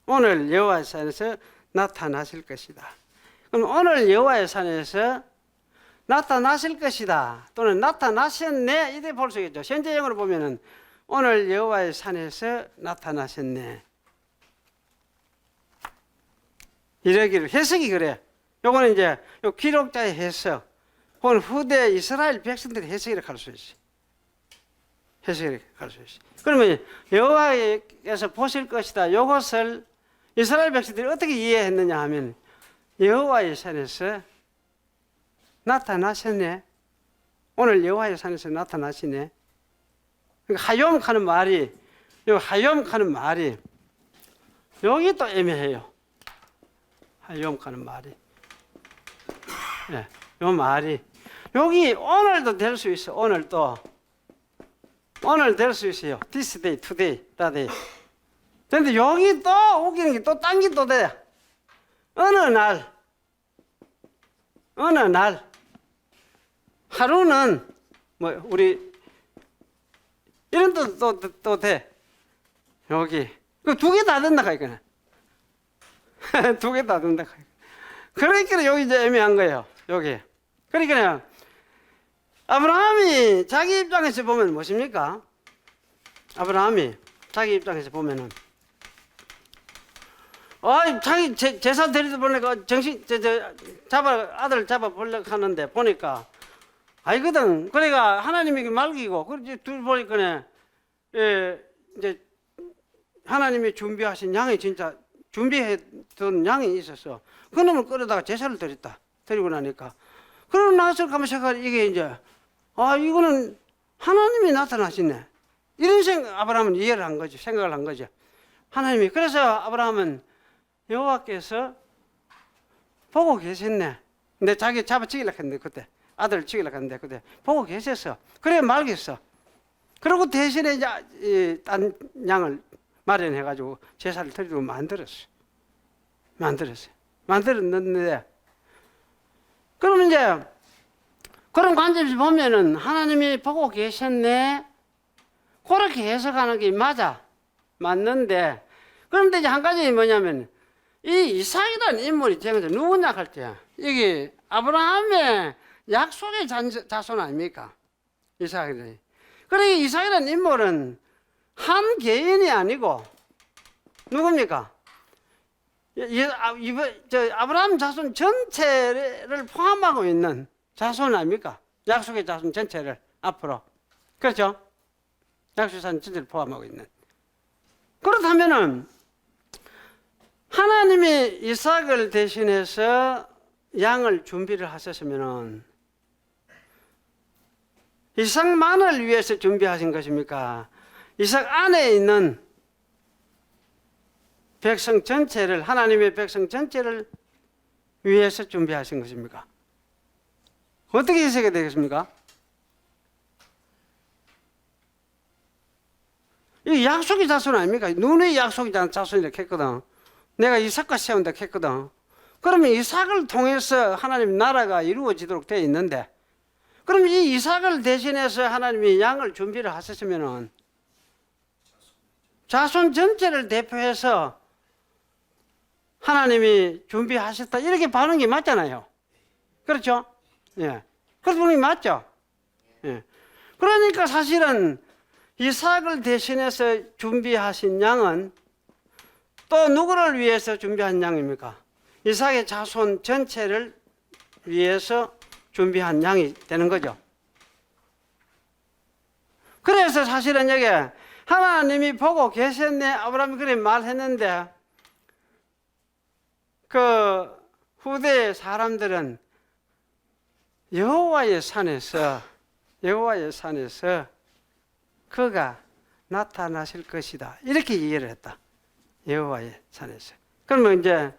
오늘 여호와의 산에서 나타나실 것이다. 그럼 오늘 여호와의 산에서 나타나실 것이다 또는 나타나셨네 이렇게 볼 수 있겠죠. 현재형으로 보면은 오늘 여호와의 산에서 나타나셨네. 이러기를 해석이 그래. 요거는 이제 요 기록자의 해석, 혹은 후대 이스라엘 백성들의 해석이라고 할 수 있어. 해석이라고 할 수 있어. 그러면 여호와께서 보실 것이다. 요것을 이스라엘 백성들이 어떻게 이해했느냐 하면 여호와의 산에서 나타나셨네. 오늘 여호와의 산에서 나타나시네. 하욤 하는 말이, 요 하욤 하는 말이 여기 또 애매해요. 하욤 하는 말이. 예, 요 말이 여기 오늘도 될 수 있어. 오늘 될 수 있어요. This day, today, that day. 그런데 여기 또 웃기는 게 또 딴 게 또 돼. 어느 날 하루는 뭐 우리 이런 또 돼. 여기 그 두 개 다 된다 카이거나. 두 개 다 된다 카이거. 그러니까 여기 이제 애매한 거예요. 여기. 그러니까 아브라함이 자기 입장에서 보면 무엇입니까? 아브라함이 자기 입장에서 보면은 자기 제사 드리다 보니까 정신 아들 잡아 보려고 하는데 보니까 아니거든. 그러니까 하나님이 말기고 그렇지 둘 보니까 이제 하나님이 준비하신 양이 진짜 준비해둔 양이 있었어. 그놈을 끌어다가 제사를 드렸다. 드리고 나니까 그러고 나서 가면 생각 이게 이제 이거는 하나님이 나타나시네. 이런 아브라함은 이해를 한 거죠. 생각을 한 거죠. 하나님이. 그래서 아브라함은 여호와께서 보고 계셨네. 근데 자기 잡아 죽이려고 했는데 그때 아들 죽이려고 했는데 그때 보고 계셨어. 그래 말겠어. 그리고 대신에 이제 딴 양을 마련해가지고 제사를 드리고 만들었는데 그러면 이제 그런 관점에서 보면은 하나님이 보고 계셨네. 그렇게 해석하는 게 맞는데 그런데 이제 한 가지 뭐냐면 이 이삭이라는 인물이 되면서 누구냐 할 때 이게 아브라함의 약속의 자손 아닙니까? 이삭이. 그러니까 이삭이라는 인물은 한 개인이 아니고 누굽니까? 아브라함 자손 전체를 포함하고 있는 자손 아닙니까? 약속의 자손 전체를 앞으로. 그렇죠? 약속의 자손 전체를 포함하고 있는. 그렇다면은 하나님이 이삭을 대신해서 양을 준비를 하셨으면은 이삭만을 위해서 준비하신 것입니까? 이삭 안에 있는 백성 전체를, 하나님의 백성 전체를 위해서 준비하신 것입니까? 어떻게 해석이 되겠습니까? 이 약속의 자손 아닙니까? 눈의 약속의 자손이라고 했거든. 내가 이삭과 세운다 했거든. 그러면 이삭을 통해서 하나님 나라가 이루어지도록 되어 있는데, 그럼 이 이삭을 대신해서 하나님이 양을 준비를 하셨으면은 자손 전체를 대표해서 하나님이 준비하셨다 이렇게 봐는 게 맞잖아요. 그렇죠? 예. 그렇게 보는 게 맞죠? 예. 그러니까 사실은 이삭을 대신해서 준비하신 양은 또 누구를 위해서 준비한 양입니까? 이삭의 자손 전체를 위해서 준비한 양이 되는 거죠. 그래서 사실은 여기 하나님이 보고 계셨네 아브라함이 그렇게 말했는데 그 후대의 사람들은 여호와의 산에서 그가 나타나실 것이다 이렇게 이해를 했다. 여호와의 산에서. 그러면 이제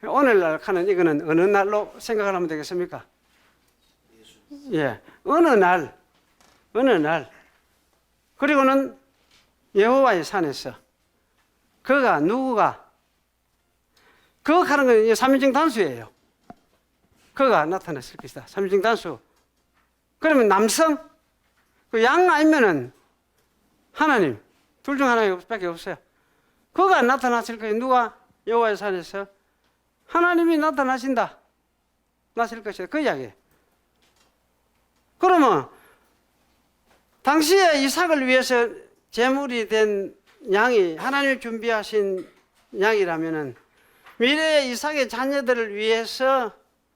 오늘날 하는 이거는 어느 날로 생각을 하면 되겠습니까? 예, 어느 날 그리고는 여호와의 산에서 누구가 그거 하는 건 삼위일체 단수예요. 그가 나타났을 것이다. 삼위일체 단수. 그러면 남성 그 양 아니면은 하나님 둘 중 하나밖에 없어요. 그가 나타났을 거예요. 누가 여호와의 산에서 하나님이 나타나신다. 나실 것이다. 그 이야기예요. 그러면 당시에 이삭을 위해서 제물이 된 양이 하나님이 준비하신 양이라면은 미래의 이삭의 자녀들을 위해서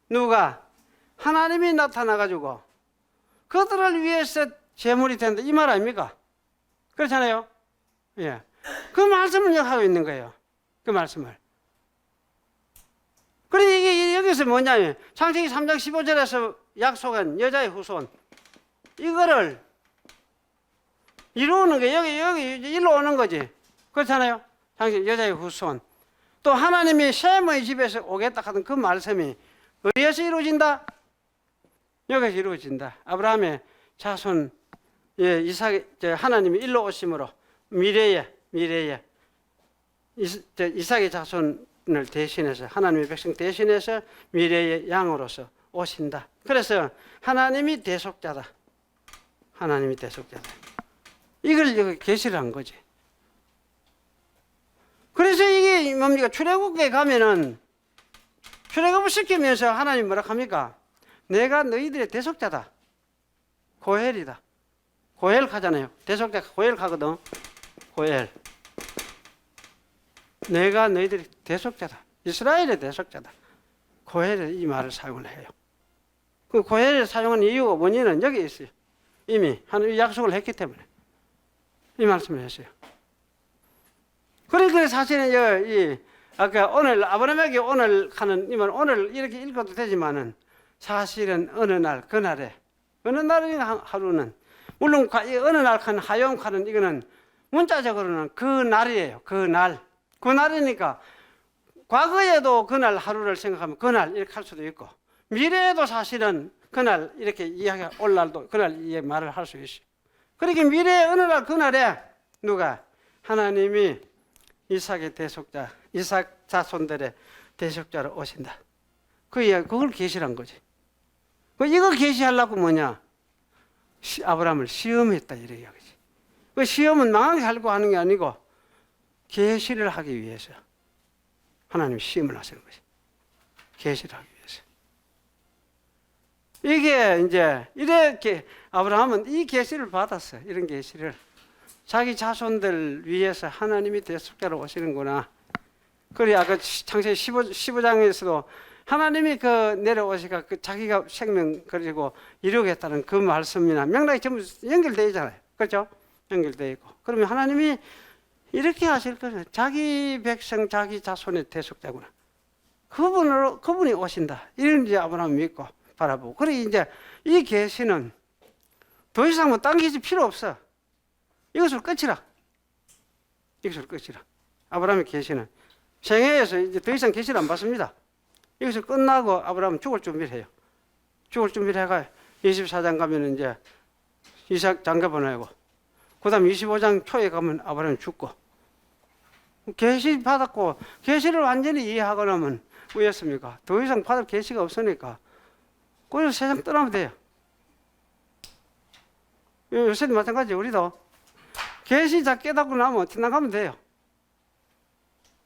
누가 하나님이 나타나 가지고 그들을 위해서 제물이 된다 이 말 아닙니까? 그렇잖아요. 예, 그 말씀을 하고 있는 거예요. 그 말씀을. 그러니 이게 여기서 뭐냐면 창세기 3장 15절에서 약속한 여자의 후손 이거를 이루는 게 여기 일로 오는 거지. 그렇잖아요. 당신 여자의 후손. 또 하나님이 셈의 집에서 오겠다 하던 그 말씀이 어디에서 이루어진다? 여기서 이루어진다. 아브라함의 자손, 예, 하나님이 일로 오심으로 미래에 이삭의 자손을 대신해서 하나님의 백성 대신해서 미래의 양으로서 오신다. 그래서 하나님이 대속자다. 하나님이 대속자다. 이걸 여기 계시를 한 거지. 그래서 이게 뭡니까? 출애굽에 가면은 출애굽을 시키면서 하나님 뭐라 합니까? 내가 너희들의 대속자다. 고헬이다. 고헬 하잖아요. 대속자가 고헬 하거든. 고헬. 내가 너희들의 대속자다. 이스라엘의 대속자다. 고헬의 이 말을 사용을 해요. 그 고헬을 사용한 이유가 원인은 여기 있어요. 이미 하나님이 약속을 했기 때문에 이 말씀을 했어요. 그러니까 사실은 아까 오늘 아브라함에게 오늘 하는 이 말 오늘 이렇게 읽어도 되지만은 사실은 어느 날 그날에 어느 날의 하루는 물론 어느 날 한 하용하는 이거는 문자적으로는 그 날이에요. 그 날이니까 과거에도 그날 하루를 생각하면 그날 이렇게 할 수도 있고 미래에도 사실은 그날 이렇게 이야기가 올 날도 그날 이 말을 할 수 있어요. 그러니까 미래의 어느 날 그날에 누가 하나님이 이삭의 대속자, 이삭 자손들의 대속자로 오신다. 그 이야기 그걸 계시란 거지. 이거 계시하려고 뭐냐? 아브라함을 시험했다 이런 이야기지. 그 시험은 망하게 하려고 하는 게 아니고 계시를 하기 위해서 하나님 시험을 하시는 거지. 계시를 하기 위해서. 이게 이제 이렇게 아브라함은 이 계시를 받았어요. 이런 계시를 자기 자손들 위해서 하나님이 대속자로 오시는구나. 그래 아까 창세기 15장에서도 하나님이 그 내려오시가 그 자기가 생명 그리고 이루겠다는 그 말씀이나 명락이 전부 연결되어 있잖아요. 그렇죠? 연결되어 있고. 그러면 하나님이 이렇게 하실 거예요. 자기 백성, 자기 자손의 대속자구나. 그분이 오신다. 이런 이제 아브라함이 믿고 바라보고. 그래 이제 이 계시는 더 이상 뭐 딴 계시 필요 없어. 이것으로 끝이라. 이것으로 끝이라. 아브라함의 계시는 생애에서 이제 더 이상 계시를 안 받습니다. 여기서 끝나고 아브라함은 죽을 준비를 해요. 죽을 준비를 해가 24장 가면 이제 이삭 장가 보내고, 그 다음 25장 초에 가면 아브라함이 죽고, 계시 받았고, 계시를 완전히 이해하고 나면 뭐였습니까? 더 이상 받을 계시가 없으니까, 그래서 세상 떠나면 돼요. 요새도 마찬가지, 우리도 계시 다 깨닫고 나면 천당 가면 돼요.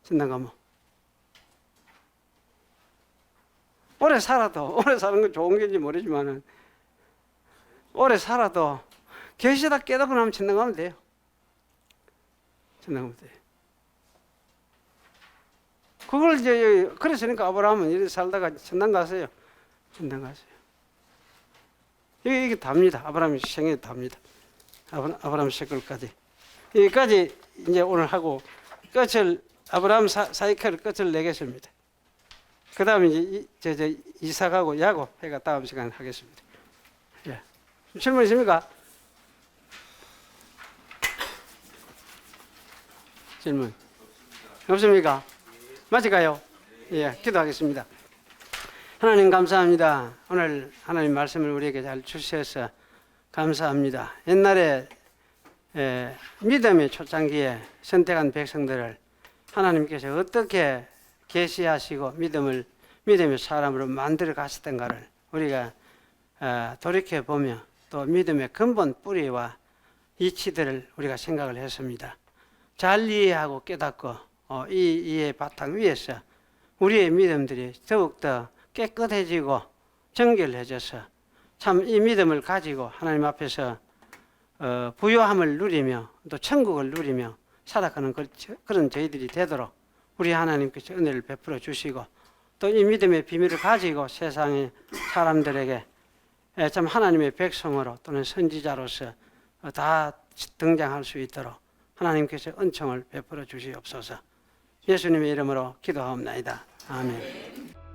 천당 가면. 오래 살아도, 오래 사는 건 좋은 건지 모르지만은, 오래 살아도, 계시 다 깨닫고 나면 천당 가면 돼요. 천당 가면 돼요. 그걸 이제, 그랬으니까 아브라함은 이렇게 살다가 천당 갔어요. 천당 갔어요. 이게 답니다. 아브라함의 생애 답니다. 아브라함 세골까지. 여기까지 이제 오늘 하고, 끝을, 아브라함 사이클 끝을 내겠습니다. 그 다음에 이제 이삭하고 야곱 해가 다음 시간에 하겠습니다. 예. 질문 있습니까? 질문 없습니까? 마칠까요? 예, 기도하겠습니다. 하나님 감사합니다. 오늘 하나님 말씀을 우리에게 잘 주셔서 감사합니다. 옛날에 믿음의 초창기에 선택한 백성들을 하나님께서 어떻게 계시하시고 믿음의 사람으로 만들어 가셨던가를 우리가 돌이켜 보며 또 믿음의 근본 뿌리와 이치들을 우리가 생각을 했습니다. 잘 이해하고 깨닫고 이 이해의 바탕 위에서 우리의 믿음들이 더욱더 깨끗해지고 정결해져서 참 이 믿음을 가지고 하나님 앞에서 부요함을 누리며 또 천국을 누리며 살아가는 그런 저희들이 되도록 우리 하나님께서 은혜를 베풀어 주시고 또 이 믿음의 비밀을 가지고 세상의 사람들에게 참 하나님의 백성으로 또는 선지자로서 다 등장할 수 있도록 하나님께서 은총을 베풀어 주시옵소서. 예수님의 이름으로 기도하옵나이다. 아멘.